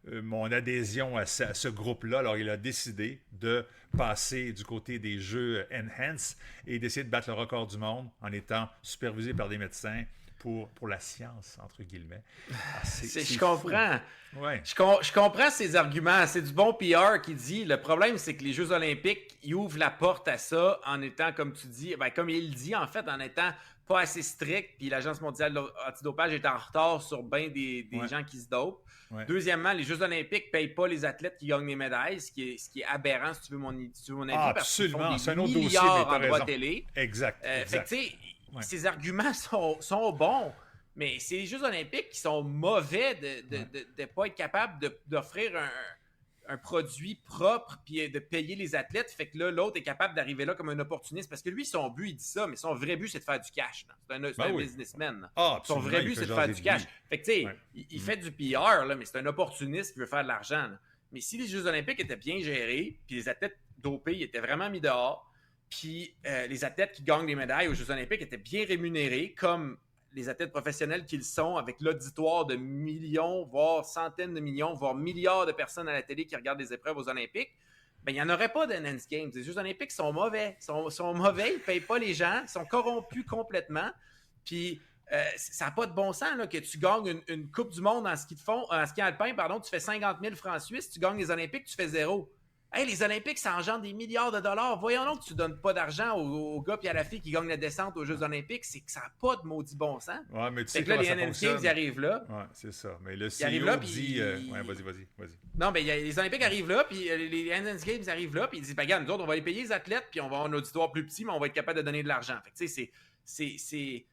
mon adhésion à ce groupe-là. Alors, il a décidé de passer du côté des Jeux Enhance et d'essayer de battre le record du monde en étant supervisé par des médecins pour la science, entre guillemets. Je comprends. Ouais. Je comprends ces arguments. C'est du bon PR qui dit. Le problème, c'est que les Jeux olympiques, ils ouvrent la porte à ça en étant, comme tu dis, comme il dit, en fait, en étant pas assez strict. Puis l'Agence mondiale antidopage est en retard sur bien des gens qui se dopent. Ouais. Deuxièmement, les Jeux olympiques ne payent pas les athlètes qui gagnent les médailles, ce qui est aberrant, si tu veux mon avis. Absolument. Parce qu'ils font des milliards en droit télé. Exact. Fait que, tu sais, ces arguments sont bons. Mais c'est les Jeux olympiques qui sont mauvais de ne pas être capable d'offrir un produit propre puis de payer les athlètes. Fait que là, l'autre est capable d'arriver là comme un opportuniste. Parce que lui, son but, il dit ça, mais son vrai but, c'est de faire du cash. C'est un businessman. Son vrai but, c'est de faire du cash. Fait que, tu sais, il fait du PR, là, mais c'est un opportuniste qui veut faire de l'argent. Là. Mais si les Jeux olympiques étaient bien gérés, puis les athlètes dopés étaient vraiment mis dehors, puis les athlètes qui gagnent des médailles aux Jeux olympiques étaient bien rémunérés, comme les athlètes professionnels qu'ils sont, avec l'auditoire de millions, voire centaines de millions, voire milliards de personnes à la télé qui regardent des épreuves aux Olympiques, ben, il n'y en aurait pas d'Enhanced Games. Les Jeux Olympiques sont mauvais. Sont mauvais, ils ne payent pas les gens, ils sont corrompus complètement. Puis, ça n'a pas de bon sens là, que tu gagnes une Coupe du Monde en ski alpin, tu fais 50 000 francs suisses, tu gagnes les Olympiques, tu fais 0. Hey, les Olympiques, ça engendre des milliards de dollars. Voyons donc que tu ne donnes pas d'argent aux gars et à la fille qui gagnent la descente aux Jeux Olympiques. C'est que ça n'a pas de maudit bon sens. Ouais, mais tu fait sais que là, comment les ça Enhanced fonctionne. Games, ils arrivent là. Ouais, c'est ça. Mais le Ils arrivent CEO là, dit... puis- Ouais, vas-y. Non, mais les Olympiques arrivent là, puis les Enhanced Games arrivent là, puis ils disent, ben, regarde, nous autres, on va les payer les athlètes, puis on va avoir un auditoire plus petit, mais on va être capable de donner de l'argent. Fait que, tu sais, c'est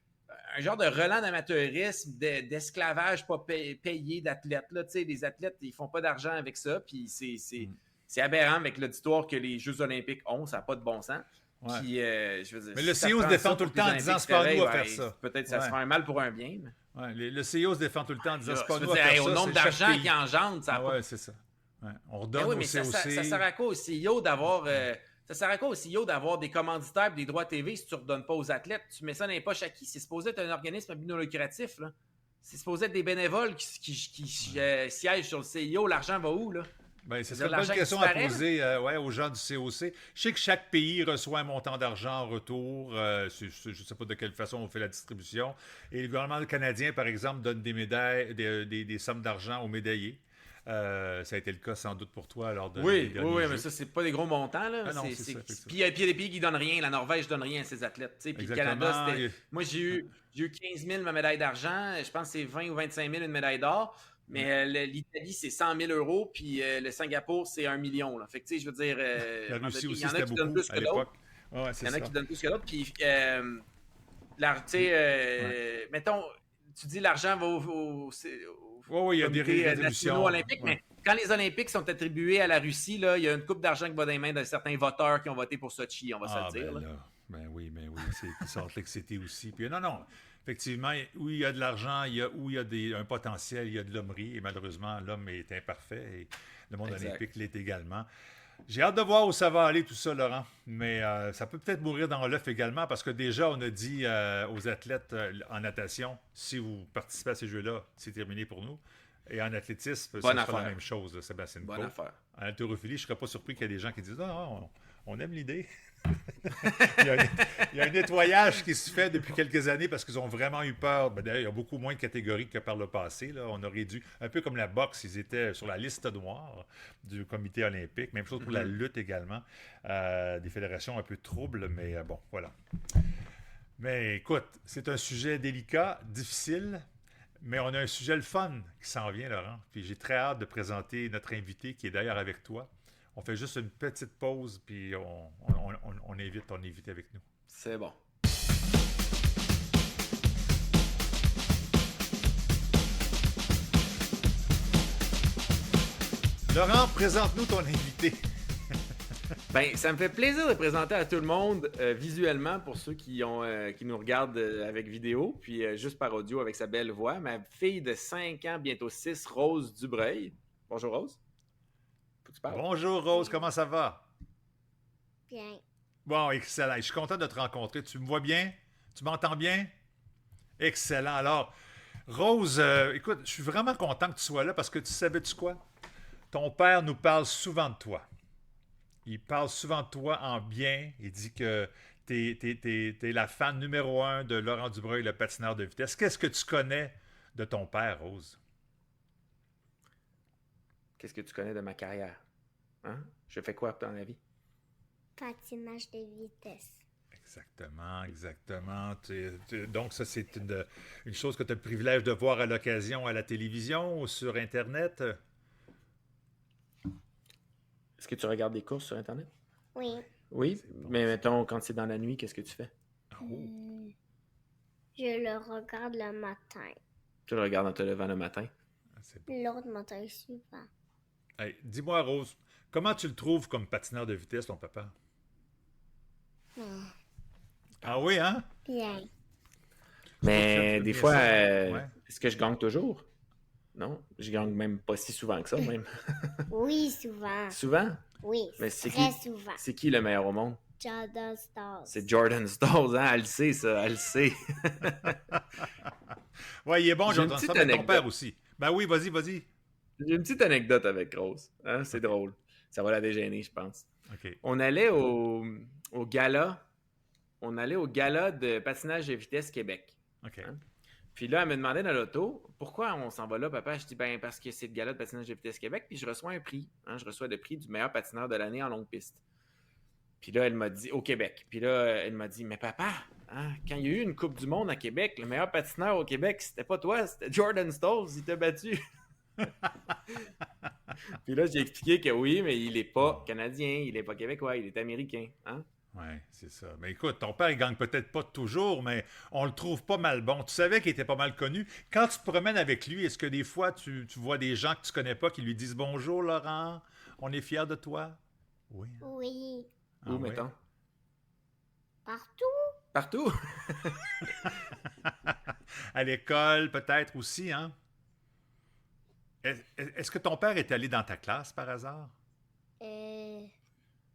un genre de relent d'amateurisme, d'esclavage pas payé d'athlètes. Là. Tu sais, les athlètes, ils font pas d'argent avec ça, puis c'est aberrant avec l'auditoire que les Jeux Olympiques ont, ça n'a pas de bon sens. Ouais. Puis, je veux dire, Mais le si ça CEO se prend défend ça tout le pour temps en les disant, Olympiques, c'est pas à pareil, nous à faire ça. Peut-être ça se Ouais. fait un mal pour un bien. Mais... Ouais, le CEO se défend tout le temps en disant, c'est pas Je nous veux à dire, faire au ça. nombre c'est chaque d'argent pays. qu'il engendre, ça n'a Ah pas ouais, c'est ça. Ouais. On Ben redonne oui, au mais COC. ça sert à quoi au CEO d'avoir ça sert à quoi au CEO d'avoir des commanditaires et des droits TV si tu ne redonnes pas aux athlètes? Tu mets ça dans les poches à qui? C'est supposé être un organisme à but non lucratif. Là. C'est supposé être des bénévoles qui siègent sur le CEO. L'argent va où? Là? Ben, c'est C'est-à-dire une bonne l'argent qui question à disparaît, poser aux gens du COC. Je sais que chaque pays reçoit un montant d'argent en retour. Je ne sais pas de quelle façon on fait la distribution. Et le gouvernement canadien, par exemple, donne des médailles, des sommes d'argent aux médaillés. Ça a été le cas sans doute pour toi lors de Oui, derniers oui, Jeux. mais ça, c'est pas des gros montants. Là. Ah non, c'est ça, effectivement. Puis il y a des pays qui donnent rien. La Norvège donne rien à ses athlètes. Puis le Exactement. Canada, c'était. Moi, j'ai eu 15 000 ma médaille d'argent. Je pense que c'est 20 ou 25 000 une médaille d'or. Mais l'Italie, c'est 100 000 euros. Puis le Singapour, c'est 1 million. Là. Fait que, tu sais, je veux dire. La Russie aussi, il y en a c'était qui donnent beaucoup plus à que l'époque. d'autres. Ouais, Il y en a qui donnent plus que d'autres. Puis, tu sais, mettons, tu dis l'argent va Oui, il y a des comité résolutions. nationaux olympiques, Ouais. mais quand les Olympiques sont attribués à la Russie, là, il y a une coupe d'argent qui va dans les mains de certains voteurs qui ont voté pour Sochi, on va se le dire. Ben, là. là, ben oui, c'est Salt Lake City aussi. Puis non, effectivement, où il y a de l'argent, où il y a un potentiel, il y a de l'hommerie, et malheureusement, l'homme est imparfait, et le monde Exact. olympique l'est également. J'ai hâte de voir où ça va aller tout ça, Laurent, mais ça peut peut-être mourir dans l'œuf également, parce que déjà, on a dit aux athlètes en natation, si vous participez à ces Jeux-là, c'est terminé pour nous. Et en athlétisme, Bonne ça sera la affaire. même chose, Sébastien Bonne Coe. affaire. En haltérophilie, je ne serais pas surpris qu'il y ait des gens qui disent « Ah, on aime l'idée. » il y a un nettoyage qui se fait depuis quelques années parce qu'ils ont vraiment eu peur. Ben, d'ailleurs, il y a beaucoup moins de catégories que par le passé. Là. On aurait dû, un peu comme la boxe, ils étaient sur la liste noire du comité olympique. Même chose pour la lutte également. Des fédérations un peu troubles, mais bon, voilà. Mais écoute, c'est un sujet délicat, difficile, mais on a un sujet le fun qui s'en vient, Laurent. Puis j'ai très hâte de présenter notre invité qui est d'ailleurs avec toi. On fait juste une petite pause, puis on invite ton invité avec nous. C'est bon. Laurent, présente-nous ton invité. Ben, ça me fait plaisir de présenter à tout le monde visuellement pour ceux qui nous regardent avec vidéo, puis juste par audio avec sa belle voix, ma fille de 5 ans, bientôt 6, Rose Dubreuil. Bonjour Rose. Faut que tu parles. Bonjour Rose, comment ça va? Bien. Bon, excellent. Je suis content de te rencontrer. Tu me vois bien? Tu m'entends bien? Excellent. Alors, Rose, écoute, je suis vraiment content que tu sois là parce que tu savais-tu quoi? Ton père nous parle souvent de toi. Il parle souvent de toi en bien. Il dit que t'es la fan numéro 1 de Laurent Dubreuil, le patineur de vitesse. Qu'est-ce que tu connais de ton père, Rose? Qu'est-ce que tu connais de ma carrière? Hein? Je fais quoi dans la vie? Patinage de vitesse. Exactement. Donc, ça, c'est une chose que tu as le privilège de voir à l'occasion à la télévision ou sur Internet. Est-ce que tu regardes des courses sur Internet? Oui. Oui, mais mettons, quand c'est dans la nuit, qu'est-ce que tu fais? Je le regarde le matin. Tu le regardes en te levant le matin? C'est bon. L'autre matin suivant. Hey, dis-moi, Rose, comment tu le trouves comme patineur de vitesse, ton papa? Ah oui, hein? Bien. Mais des fois, Ouais. est-ce que je gagne toujours? Non, je gagne même pas si souvent que ça, même. Oui, souvent. Souvent? Oui, Mais c'est très qui? souvent. C'est qui le meilleur au monde? Jordan Stars. C'est Jordan Stolz, hein? Elle le sait, ça. Elle le sait. Ouais, il est bon, J'ai une Jordan petite Stars, mais ton anecdote. père aussi. Ben oui, vas-y. J'ai une petite anecdote avec Rose. Hein? C'est Ok. drôle. Ça va la dégêner, je pense. OK. On allait au gala. On allait au gala de patinage de vitesse Québec. OK. Hein? Puis là, elle me demandait dans l'auto, pourquoi on s'en va là, papa? Je dis, ben, parce que c'est le gala de patinage de vitesse Québec, puis je reçois un prix. Hein? Je reçois le prix du meilleur patineur de l'année en longue piste. Puis là, elle m'a dit, au Québec. Puis là, elle m'a dit, mais papa, hein, quand il y a eu une Coupe du Monde à Québec, le meilleur patineur au Québec, c'était pas toi, c'était Jordan Stolz, il t'a battu. Puis là, j'ai expliqué que oui, mais il est pas canadien, il est pas québécois, il est américain. Hein? Oui, c'est ça. Mais écoute, ton père, il gagne peut-être pas toujours, mais on le trouve pas mal bon. Tu savais qu'il était pas mal connu. Quand tu te promènes avec lui, est-ce que des fois, tu vois des gens que tu connais pas qui lui disent « Bonjour, Laurent, on est fiers de toi? » Oui. Oui. Ah Où, ouais? mettons? Partout. Partout. À l'école, peut-être aussi, hein? Est-ce que ton père est allé dans ta classe, par hasard? Je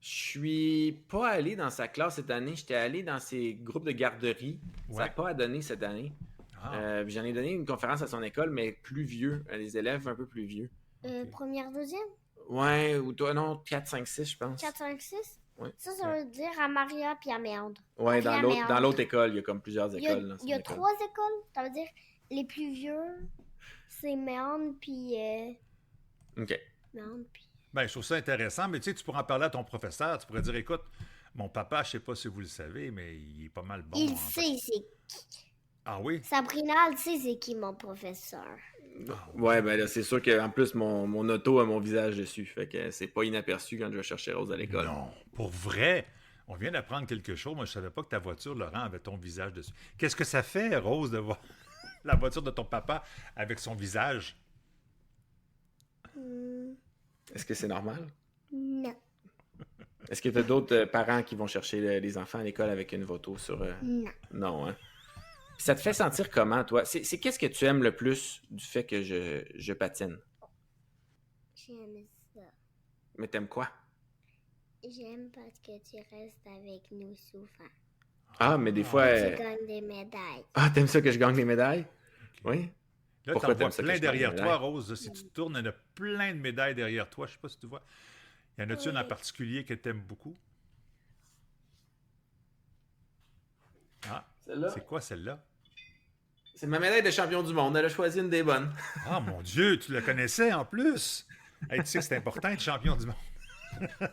suis pas allé dans sa classe cette année. J'étais allé dans ses groupes de garderie. Ça n'a Ouais. pas donné cette année. Ah, Puis j'en ai donné une conférence à son école, mais plus vieux, à des élèves un peu plus vieux. Ok. Première, deuxième? Ouais, ou toi, non, 4, 5, 6, je pense. 4, 5, 6? Ouais. Ça veut dire à Maria puis à Méandre. Ouais, Maria dans Méandre. l'autre école, il y a comme plusieurs Il y a, écoles. Dans son il y a école. 3 écoles. Ça veut dire les plus vieux, c'est Méandre puis... OK. Méandre puis... ben, je trouve ça intéressant, mais tu sais, tu pourrais en parler à ton professeur. Tu pourrais dire « Écoute, mon papa, je sais pas si vous le savez, mais il est pas mal bon. il en sait c'est... Ah oui? Sabrina, elle sait c'est qui mon professeur. Ouais, ben là, c'est sûr qu'en plus, mon auto a mon visage dessus. Fait que c'est pas inaperçu quand je vais chercher Rose à l'école. Non, pour vrai. On vient d'apprendre quelque chose. Moi, je savais pas que ta voiture, Laurent, avait ton visage dessus. Qu'est-ce que ça fait, Rose, de voir la voiture de ton papa avec son visage? Est-ce que c'est normal? Non. Est-ce que tu as d'autres parents qui vont chercher les enfants à l'école avec une photo sur... Non. Non, hein? Ça te fait sentir comment, toi? C'est qu'est-ce que tu aimes le plus du fait que je patine? J'aime ça. Mais t'aimes quoi? J'aime parce que tu restes avec nous souvent. Ah, mais des fois... Tu gagnes des médailles. Ah, t'aimes ça que je gagne des médailles? Oui? Là, Pourquoi tu en vois t'aimes ça que plein je gagne derrière des toi, médailles? Rose. Si tu te tournes, il y en a plein de médailles derrière toi. Je sais pas si tu vois. Y en a-tu une en Oui. particulier que tu aimes beaucoup? Ah, Celle-là? c'est quoi celle-là? C'est ma médaille de champion du monde. Elle a choisi une des bonnes. Ah, mon Dieu, tu la connaissais en plus! Hey, tu sais que c'est important d'être champion du monde.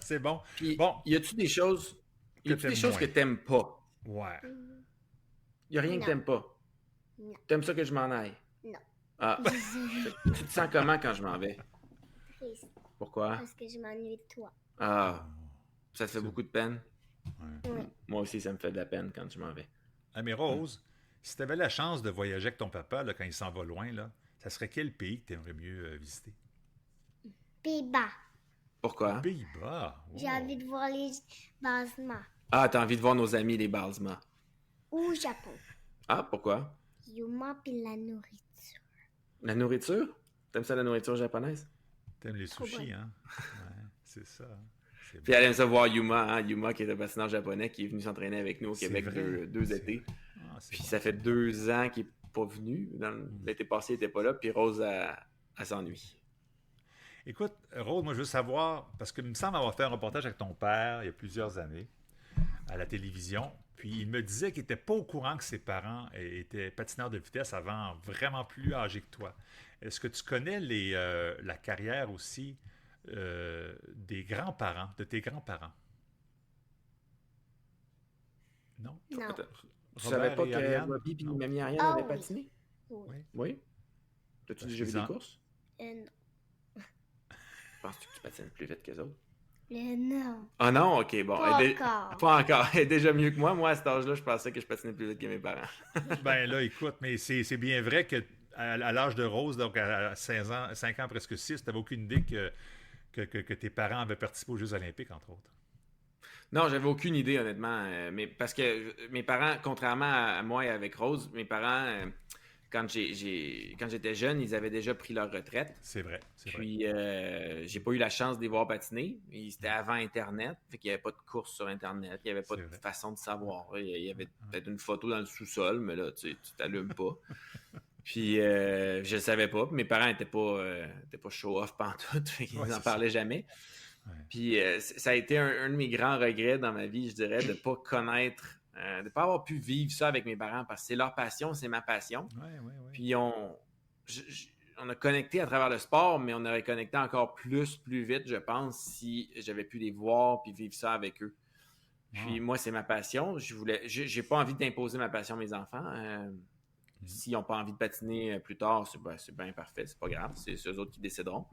C'est bon. Puis, Bon. y a-tu des choses... Y a-tu Que des choses que t'aimes t'aimes pas? Ouais. Y a rien que Non. t'aimes pas? Non. T'aimes ça que je m'en aille? Non. Ah. Tu te sens comment quand je m'en vais? Triste, Pourquoi? parce que je m'ennuie de toi. Ah. Ça te fait beaucoup de peine? Oui. Moi aussi, ça me fait de la peine quand je m'en vais. Ah, mais Rose, si tu avais la chance de voyager avec ton papa là, quand il s'en va loin, là, ça serait quel pays que tu aimerais mieux visiter? Pays-Bas. Pourquoi? Pays-Bas. J'ai Wow. envie de voir les basements. Ah, t'as envie de voir nos amis, les Balsma. Ou Japon. Ah, pourquoi? Yuma puis la nourriture. La nourriture? T'aimes ça, la nourriture japonaise? T'aimes les Trop sushis, bon. hein? Ouais, c'est ça. C'est Puis elle aime ça voir Yuma, hein? Yuma qui est un patineur japonais qui est venu s'entraîner avec nous au C'est Québec vrai. deux C'est étés. vrai. Ah, c'est Puis bon. ça fait 2 ans qu'il n'est pas venu. L'été passé, il n'était pas là. Puis Rose, elle s'ennuie. Écoute, Rose, moi, je veux savoir, parce qu'il me semble avoir fait un reportage avec ton père il y a plusieurs années à la télévision, puis il me disait qu'il n'était pas au courant que ses parents étaient patineurs de vitesse avant vraiment plus âgés que toi. Est-ce que tu connais la carrière aussi des grands-parents, de tes grands-parents? Non? Non. Attends, tu Robert savais pas et que Ariane? Bobby et Non. Mamie Ariane Ah avaient oui. patiné? Oui. Oui. T'as-tu Parce déjà vu qu'ils des en- courses? Non. Penses-tu que tu patines plus vite qu'eux autres? Non. Ah non? Ok, bon. Pas Elle est encore. Pas encore. Elle est déjà mieux que moi. Moi, à cet âge-là, je pensais que je patinais plus vite que mes parents. Ben là, écoute, mais c'est bien vrai que à l'âge de Rose, donc à 16 ans, 5 ans, presque 6, tu n'avais aucune idée que tes parents avaient participé aux Jeux olympiques, entre autres. Non, j'avais aucune idée, honnêtement. Mais parce que mes parents, contrairement à moi et avec Rose, mes parents, quand j'étais jeune, ils avaient déjà pris leur retraite. C'est vrai. Puis, j'ai pas eu la chance de les voir patiner. C'était avant Internet, fait qu'il n'y avait pas de course sur Internet, il n'y avait pas de façon de savoir. Il y avait peut-être une photo dans le sous-sol, mais là, tu t'allumes pas. Puis, je le savais pas. Mes parents n'étaient pas show-off pantoute, fait qu'ils n'en parlaient jamais. Ouais. Puis, ça a été un de mes grands regrets dans ma vie, je dirais, de ne pas connaître, de ne pas avoir pu vivre ça avec mes parents, parce que c'est leur passion, c'est ma passion. Ouais. Puis, on a connecté à travers le sport, mais on aurait connecté encore plus vite, je pense, si j'avais pu les voir puis vivre ça avec eux. Puis moi, c'est ma passion. J'ai pas envie d'imposer ma passion à mes enfants. S'ils n'ont pas envie de patiner plus tard, c'est bien parfait, c'est pas grave, c'est eux autres qui décideront.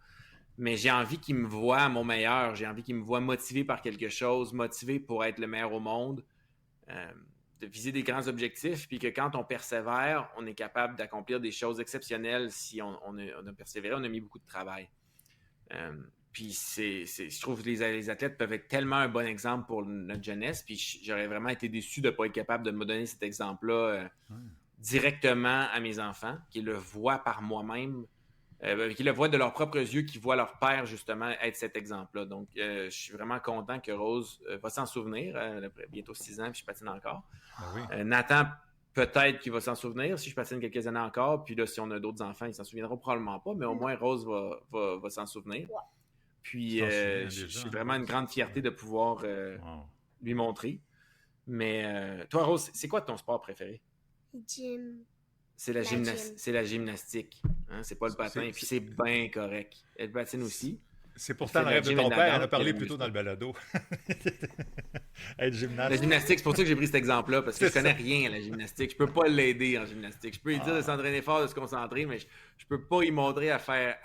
Mais j'ai envie qu'ils me voient à mon meilleur, j'ai envie qu'ils me voient motivé par quelque chose, motivé pour être le meilleur au monde, de viser des grands objectifs, puis que quand on persévère, on est capable d'accomplir des choses exceptionnelles si on a persévéré, on a mis beaucoup de travail. Puis je trouve que les athlètes peuvent être tellement un bon exemple pour notre jeunesse, puis j'aurais vraiment été déçu de ne pas être capable de me donner cet exemple-là directement à mes enfants, qui le voient par moi-même, qui le voient de leurs propres yeux, qui voient leur père justement être cet exemple-là. Donc, je suis vraiment content que Rose va s'en souvenir. Bientôt 6 ans, puis je patine encore. Nathan, peut-être qu'il va s'en souvenir si je patine quelques années encore. Puis là, si on a d'autres enfants, ils s'en souviendront probablement pas, mais au moins Rose va s'en souvenir. Puis, je suis vraiment une grande fierté de pouvoir lui montrer. Mais toi, Rose, c'est quoi ton sport préféré? Gym. C'est la gymnastique. Hein? C'est pas le patin. Puis c'est bien correct. Elle patine aussi. C'est pourtant le rêve de ton père. On a parlé plus tôt dans le balado. Être gymnaste. La gymnastique, c'est pour ça que j'ai pris cet exemple-là, parce que je connais rien à la gymnastique. Je peux pas l'aider en gymnastique. Je peux lui dire de s'entraîner fort, de se concentrer, mais je peux pas y montrer à faire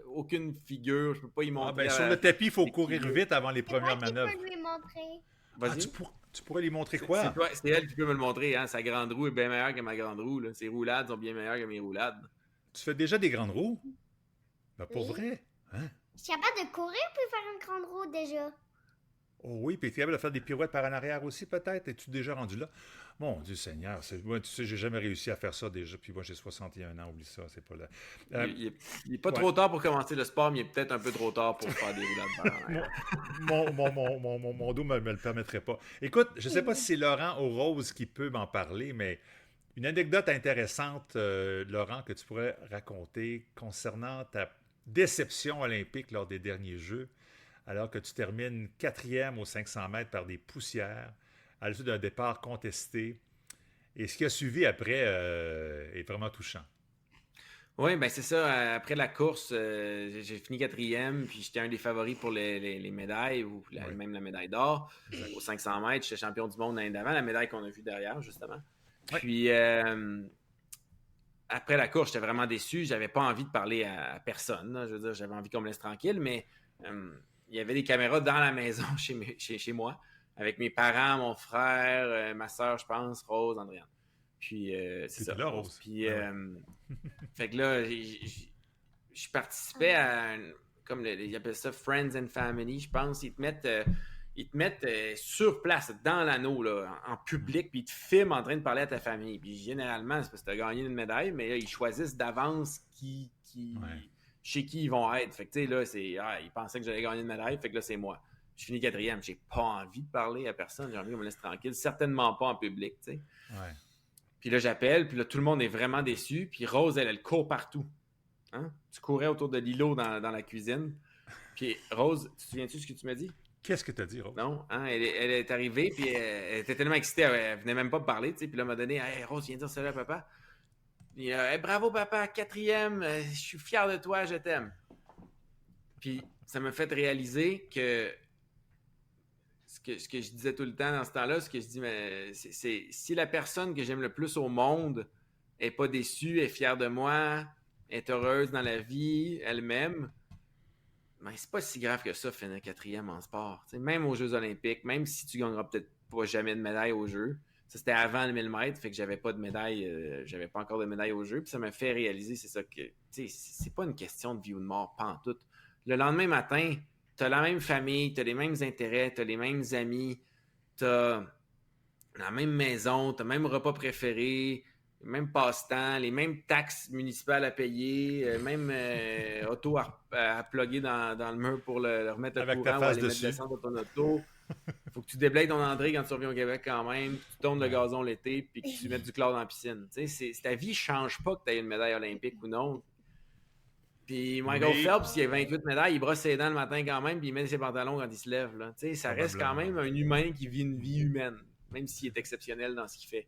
aucune figure. Je peux pas y montrer sur le tapis, il faut courir vite avant les premières manœuvres. Tu peux lui montrer. Vas-y. Tu pourrais lui montrer quoi? C'est elle qui peut me le montrer. Hein? Sa grande roue est bien meilleure que ma grande roue. Là. Ses roulades sont bien meilleures que mes roulades. Tu fais déjà des grandes roues? Ben, pour vrai? Hein? Je suis capable de courir puis faire une grande roue déjà. Oh oui, puis tu es capable de faire des pirouettes par en arrière aussi, peut-être? Es-tu déjà rendu là? Mon Dieu Seigneur, moi, tu sais, j'ai jamais réussi à faire ça déjà. Puis moi, j'ai 61 ans, oublie ça, c'est pas là. Il n'est pas trop tard pour commencer le sport, mais il est peut-être un peu trop tard pour faire des roulades par en arrière. Mon dos me le permettrait pas. Écoute, je sais pas si c'est Laurent ou Rose qui peut m'en parler, mais une anecdote intéressante, Laurent, que tu pourrais raconter concernant ta déception olympique lors des derniers Jeux, alors que tu termines 4e aux 500 mètres par des poussières, à l'issue d'un départ contesté. Et ce qui a suivi après est vraiment touchant. Oui, ben c'est ça. Après la course, j'ai fini 4e, puis j'étais un des favoris pour les médailles, ou même la médaille d'or. Aux 500 mètres, j'étais champion du monde l'année d'avant, la médaille qu'on a vue derrière, justement. Ouais. Puis, après la course, j'étais vraiment déçu. J'avais pas envie de parler à personne. Là. Je veux dire, j'avais envie qu'on me laisse tranquille, mais il y avait des caméras dans la maison chez moi, avec mes parents, mon frère, ma soeur, je pense, Rose, Andréane. Puis, c'est ça. Là, Rose. Puis, fait que là, je participais à, comme ils appellent ça, Friends and Family, je pense. Ils te mettent sur place, dans l'anneau, là, en public, puis ils te filment en train de parler à ta famille. Puis généralement, c'est parce que tu as gagné une médaille, mais là, ils choisissent d'avance chez qui ils vont être. Fait que, tu sais, là, ils pensaient que j'allais gagner une médaille, fait que là, c'est moi. Je finis 4e, j'ai pas envie de parler à personne, j'ai envie qu'on me laisse tranquille, certainement pas en public, tu sais. Ouais. Puis là, j'appelle, puis là, tout le monde est vraiment déçu, puis Rose, elle court partout. Hein? Tu courais autour de l'îlot dans la cuisine. Puis Rose, tu te souviens-tu de ce que tu m'as dit? Qu'est-ce que tu as dit, Rose? Non, hein? Elle est arrivée, puis elle était tellement excitée, elle venait même pas me parler, tu sais, puis là, elle m'a donné « Hey, Rose, viens dire salut à papa. » Puis hey, bravo, papa, 4e, je suis fier de toi, je t'aime. » Puis ça m'a fait réaliser que ce que je disais tout le temps dans ce temps-là, ce que je dis, mais c'est si la personne que j'aime le plus au monde est pas déçue, est fière de moi, est heureuse dans la vie, elle-même, ben, c'est pas si grave que ça, finir 4e en sport. T'sais, même aux Jeux olympiques, même si tu gagneras peut-être pas jamais de médaille aux Jeux, ça c'était avant le 1000 mètres, fait que j'avais pas de médaille, j'avais pas encore de médaille aux Jeux, puis ça m'a fait réaliser, c'est ça que, c'est pas une question de vie ou de mort, pantoute. Le lendemain matin, t'as la même famille, t'as les mêmes intérêts, t'as les mêmes amis, t'as la même maison, t'as le même repas préféré, même passe-temps, les mêmes taxes municipales à payer, même auto à plugger dans le mur pour le remettre Avec au ta courant ou face aller mettre dessus. l'essence dans ton auto. Faut que tu déblayes ton entrée quand tu reviens au Québec quand même, que tu tournes le gazon l'été, puis que tu mettes du chlore dans la piscine. Tu sais, ta vie change pas que tu aies une médaille olympique ou non. Puis Michael Phelps, il a 28 médailles, il brosse ses dents le matin quand même, puis il met ses pantalons quand il se lève. Là. Tu sais, ça reste quand même un humain qui vit une vie humaine, même s'il est exceptionnel dans ce qu'il fait.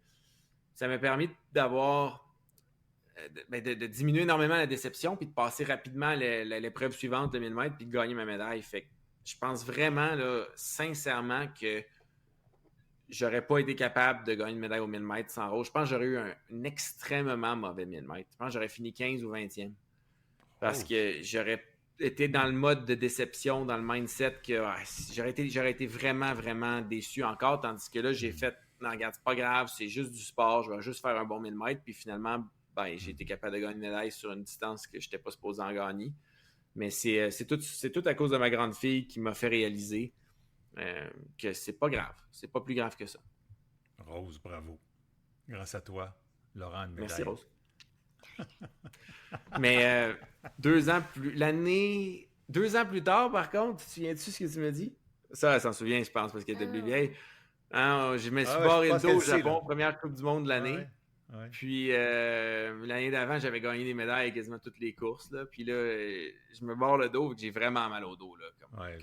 Ça m'a permis d'avoir... de diminuer énormément la déception, puis de passer rapidement l'épreuve suivante, le 1000 mètres, puis de gagner ma médaille. Fait que je pense vraiment, là, sincèrement, que j'aurais pas été capable de gagner une médaille au 1000 mètres sans Rose. Je pense que j'aurais eu un extrêmement mauvais 1000 mètres. Je pense que j'aurais fini 15 ou 20e. Parce que j'aurais été dans le mode de déception, dans le mindset que j'aurais été vraiment, vraiment déçu encore. Tandis que là, j'ai fait, non, regarde, c'est pas grave, c'est juste du sport, je vais juste faire un bon 1000 mètres. Puis finalement, j'ai été capable de gagner une médaille sur une distance que je n'étais pas supposé en gagner. Mais c'est tout à cause de ma grande fille qui m'a fait réaliser que c'est pas grave. C'est pas plus grave que ça. Rose, bravo. Grâce à toi, Laurent, une médaille. Merci, Rose. Mais 2 ans plus tard, par contre, tu te souviens-tu ce que tu me dis? Ça, elle s'en souvient, je pense, parce qu'elle était plus vieille. Je me suis barré le dos au Japon, première Coupe du Monde de l'année. Ouais. Puis l'année d'avant, j'avais gagné des médailles à quasiment toutes les courses. Là. Puis là, je me barre le dos et j'ai vraiment mal au dos. Là,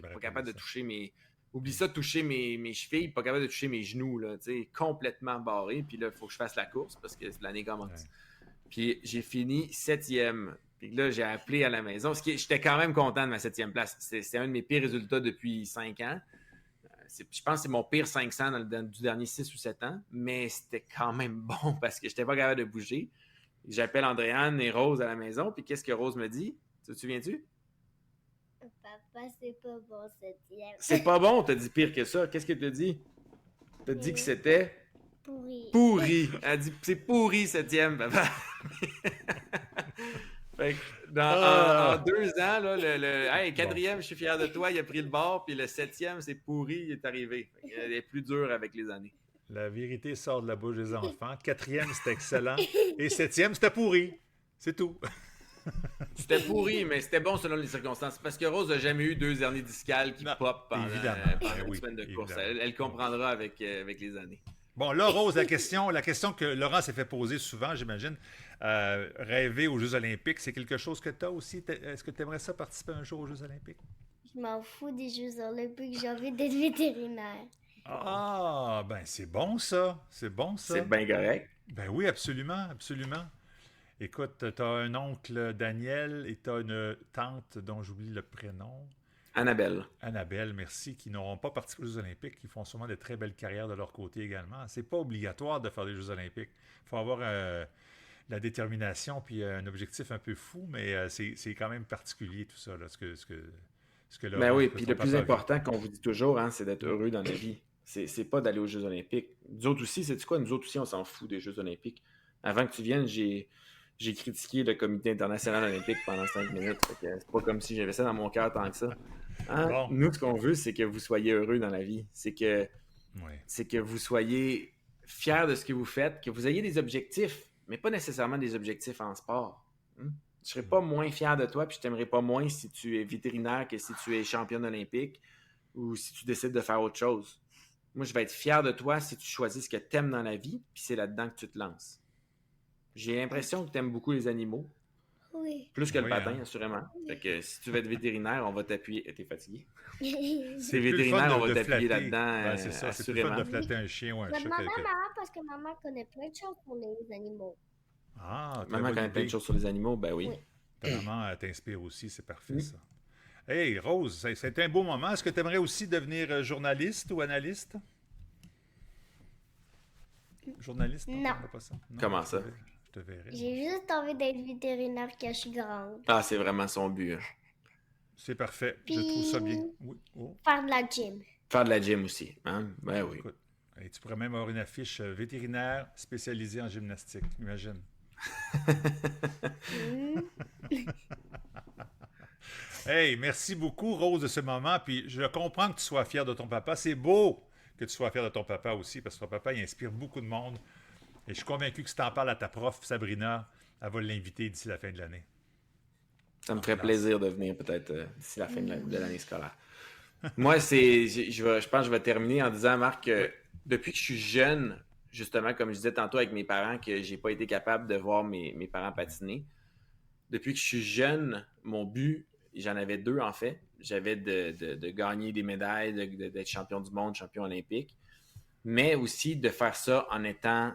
pas capable de toucher mes... Oublie ça de toucher mes chevilles, pas capable de toucher mes genoux. Là, complètement barré. Puis là, il faut que je fasse la course parce que l'année commence. Ouais. Puis j'ai fini 7e. Puis là, j'ai appelé à la maison. J'étais quand même content de ma 7e place. C'est un de mes pires résultats depuis 5 ans. Je pense que c'est mon pire 500 du dernier 6 ou 7 ans, mais c'était quand même bon parce que je n'étais pas capable de bouger. J'appelle Andréane et Rose à la maison, puis qu'est-ce que Rose me dit? Tu te souviens-tu? Papa, c'est pas bon 7e. C'est pas bon, t'as dit pire que ça. Qu'est-ce que t'as dit? T'as dit que c'était... Pourri. Elle dit, c'est pourri 7e, papa. Fait que en 2 ans, là, le 4e, je suis fier de toi, il a pris le bord, puis le 7e, c'est pourri, il est arrivé. Il est plus dur avec les années. La vérité sort de la bouche des enfants. 4e, c'était excellent. Et 7e, c'était pourri. C'est tout. C'était pourri, mais c'était bon selon les circonstances. Parce que Rose n'a jamais eu 2 hernies discales qui pop pendant une semaine de course. Elle comprendra avec les années. Bon, là, Rose, la question que Laurent s'est fait poser souvent, j'imagine, rêver aux Jeux olympiques, c'est quelque chose que tu as aussi. Est-ce que tu aimerais ça participer un jour aux Jeux olympiques? Je m'en fous des Jeux olympiques, j'ai envie d'être vétérinaire. Ah, ben c'est bon ça. C'est bon ça. C'est bien correct. Ben oui, absolument, absolument. Écoute, tu as un oncle Daniel et tu as une tante dont j'oublie le prénom. Annabelle, merci, qui n'auront pas participé aux Jeux olympiques, qui font sûrement de très belles carrières de leur côté également. C'est pas obligatoire de faire des Jeux olympiques. Il faut avoir la détermination puis un objectif un peu fou, mais c'est quand même particulier tout ça, là, ce que ben oui, puis le plus important qu'on vous dit toujours, hein, c'est d'être heureux dans la vie. C'est pas d'aller aux Jeux olympiques. Nous autres aussi, c'est quoi? Nous autres aussi, on s'en fout des Jeux olympiques. Avant que tu viennes, j'ai critiqué le comité international olympique pendant 5 minutes. C'est pas comme si j'avais ça dans mon cœur tant que ça. Hein? Bon. Nous, ce qu'on veut, c'est que vous soyez heureux dans la vie. C'est que vous soyez fiers de ce que vous faites, que vous ayez des objectifs, mais pas nécessairement des objectifs en sport. Je ne serais pas moins fier de toi, puis je t'aimerais pas moins si tu es vétérinaire que si tu es championne olympique ou si tu décides de faire autre chose. Moi, je vais être fier de toi si tu choisis ce que tu aimes dans la vie, puis c'est là-dedans que tu te lances. J'ai l'impression que tu aimes beaucoup les animaux. Oui. Plus que le patin, assurément. Fait que si tu veux être vétérinaire, on va t'appuyer. T'es fatigué? C'est vétérinaire, on va t'appuyer là-dedans. C'est ça, assurément. C'est plus fun de flatter un chien ou un chat. Je demande à maman parce que maman connaît plein de choses sur les animaux. Ah, maman connaît plein de choses sur les animaux, ben oui. Ta maman t'inspire aussi, c'est parfait ça. Hey, Rose, ça a été un beau moment. Est-ce que tu aimerais aussi devenir journaliste ou analyste? Journaliste? Non. Pas ça? Non. Comment ça? Je te verrai. J'ai juste envie d'être vétérinaire quand je suis grande. Ah, c'est vraiment son but. C'est parfait. Puis... Je trouve ça bien. Oui. Oh. Faire de la gym. Faire de la gym aussi. Hein? Ben oui. Écoute, et tu pourrais même avoir une affiche vétérinaire spécialisée en gymnastique. Imagine. Hey, merci beaucoup, Rose, de ce moment. Puis je comprends que tu sois fier de ton papa. C'est beau que tu sois fier de ton papa aussi, parce que ton papa, il inspire beaucoup de monde. Et je suis convaincu que si tu en parles à ta prof, Sabrina, elle va l'inviter d'ici la fin de l'année. Ça me ferait plaisir de venir peut-être d'ici la fin de l'année scolaire. Moi, je pense que je vais terminer en disant, Marc, que depuis que je suis jeune, justement, comme je disais tantôt avec mes parents, que j'ai pas été capable de voir mes parents patiner. Depuis que je suis jeune, mon but, j'en avais 2 en fait. J'avais de gagner des médailles, d'être champion du monde, champion olympique, mais aussi de faire ça en étant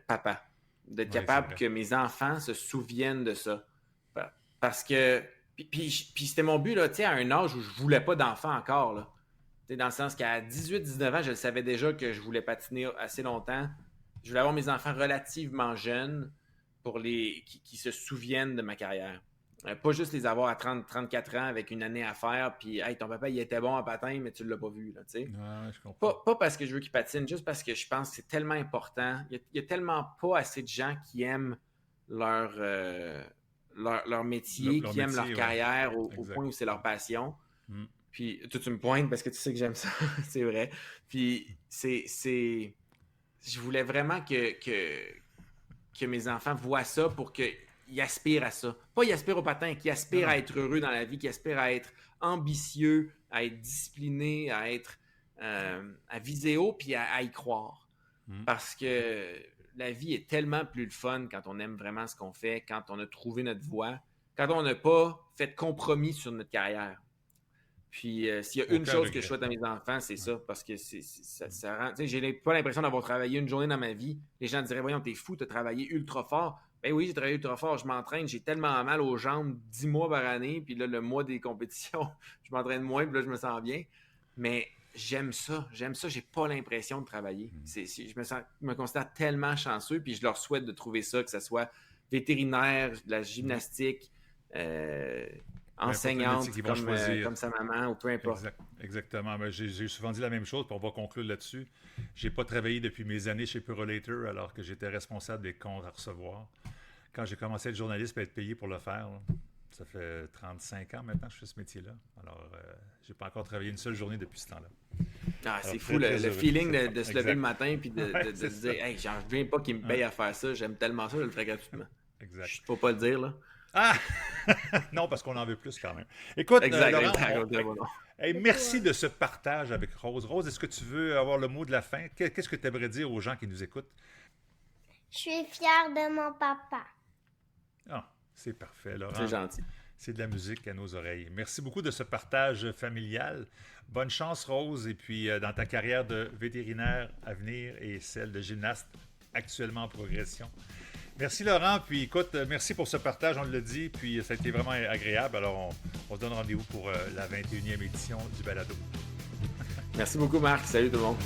papa. D'être capable que mes enfants se souviennent de ça. Parce que, puis c'était mon but, là, à un âge où je voulais pas d'enfant encore, là. Dans le sens qu'à 18-19 ans, je le savais déjà que je voulais patiner assez longtemps. Je voulais avoir mes enfants relativement jeunes pour qui se souviennent de ma carrière. Pas juste les avoir à 30-34 ans avec une année à faire, puis hey, ton papa, il était bon en patin, mais tu ne l'as pas vu. Là, je comprends. Pas parce que je veux qu'ils patinent, juste parce que je pense que c'est tellement important. Il y a tellement pas assez de gens qui aiment leur métier, qui aiment leur carrière au point où c'est leur passion. Puis toi, tu me pointes parce que tu sais que j'aime ça, c'est vrai. Puis je voulais vraiment que mes enfants voient ça pour qu'ils aspirent à ça. Pas ils aspirent au patin, qu'ils aspirent à être heureux dans la vie, qu'ils aspirent à être ambitieux, à être disciplinés, à être à viser haut puis à y croire. Parce que la vie est tellement plus le fun quand on aime vraiment ce qu'on fait, quand on a trouvé notre voie, quand on n'a pas fait de compromis sur notre carrière. Puis s'il y a une chose que je souhaite à mes enfants, c'est ça, parce que ça rend... J'ai pas l'impression d'avoir travaillé une journée dans ma vie. Les gens diraient, voyons, t'es fou, t'as travaillé ultra fort. Ben oui, j'ai travaillé ultra fort, je m'entraîne, j'ai tellement mal aux jambes 10 mois par année, puis là, le mois des compétitions, je m'entraîne moins, puis là, je me sens bien. Mais j'aime ça, j'ai pas l'impression de travailler. Je me considère tellement chanceux, puis je leur souhaite de trouver ça, que ce soit vétérinaire, de la gymnastique, enseignante comme sa maman ou peu importe. Exactement. Ben, j'ai souvent dit la même chose, puis on va conclure là-dessus. J'ai pas travaillé depuis mes années chez Purolator alors que j'étais responsable des comptes à recevoir. Quand j'ai commencé à être journaliste et être payé pour le faire, là, ça fait 35 ans maintenant que je fais ce métier-là. Alors, j'ai pas encore travaillé une seule journée depuis ce temps-là. Ah, c'est fou le feeling de se lever le matin et de se dire « Hey, j'en reviens pas qu'ils me payent à faire ça, j'aime tellement ça, je le ferai gratuitement. » Exact. Je peux pas le dire, là. Ah! Non, parce qu'on en veut plus quand même. Écoute, Laurent, merci de ce partage avec Rose. Rose, est-ce que tu veux avoir le mot de la fin? Qu'est-ce que tu aimerais dire aux gens qui nous écoutent? Je suis fière de mon papa. Ah, c'est parfait, Laurent. C'est gentil. C'est de la musique à nos oreilles. Merci beaucoup de ce partage familial. Bonne chance, Rose, et puis dans ta carrière de vétérinaire à venir et celle de gymnaste actuellement en progression. Merci Laurent, puis écoute, merci pour ce partage, on l'a dit, puis ça a été vraiment agréable. Alors on se donne rendez-vous pour la 21e édition du Balado. Merci beaucoup Marc, salut tout le monde.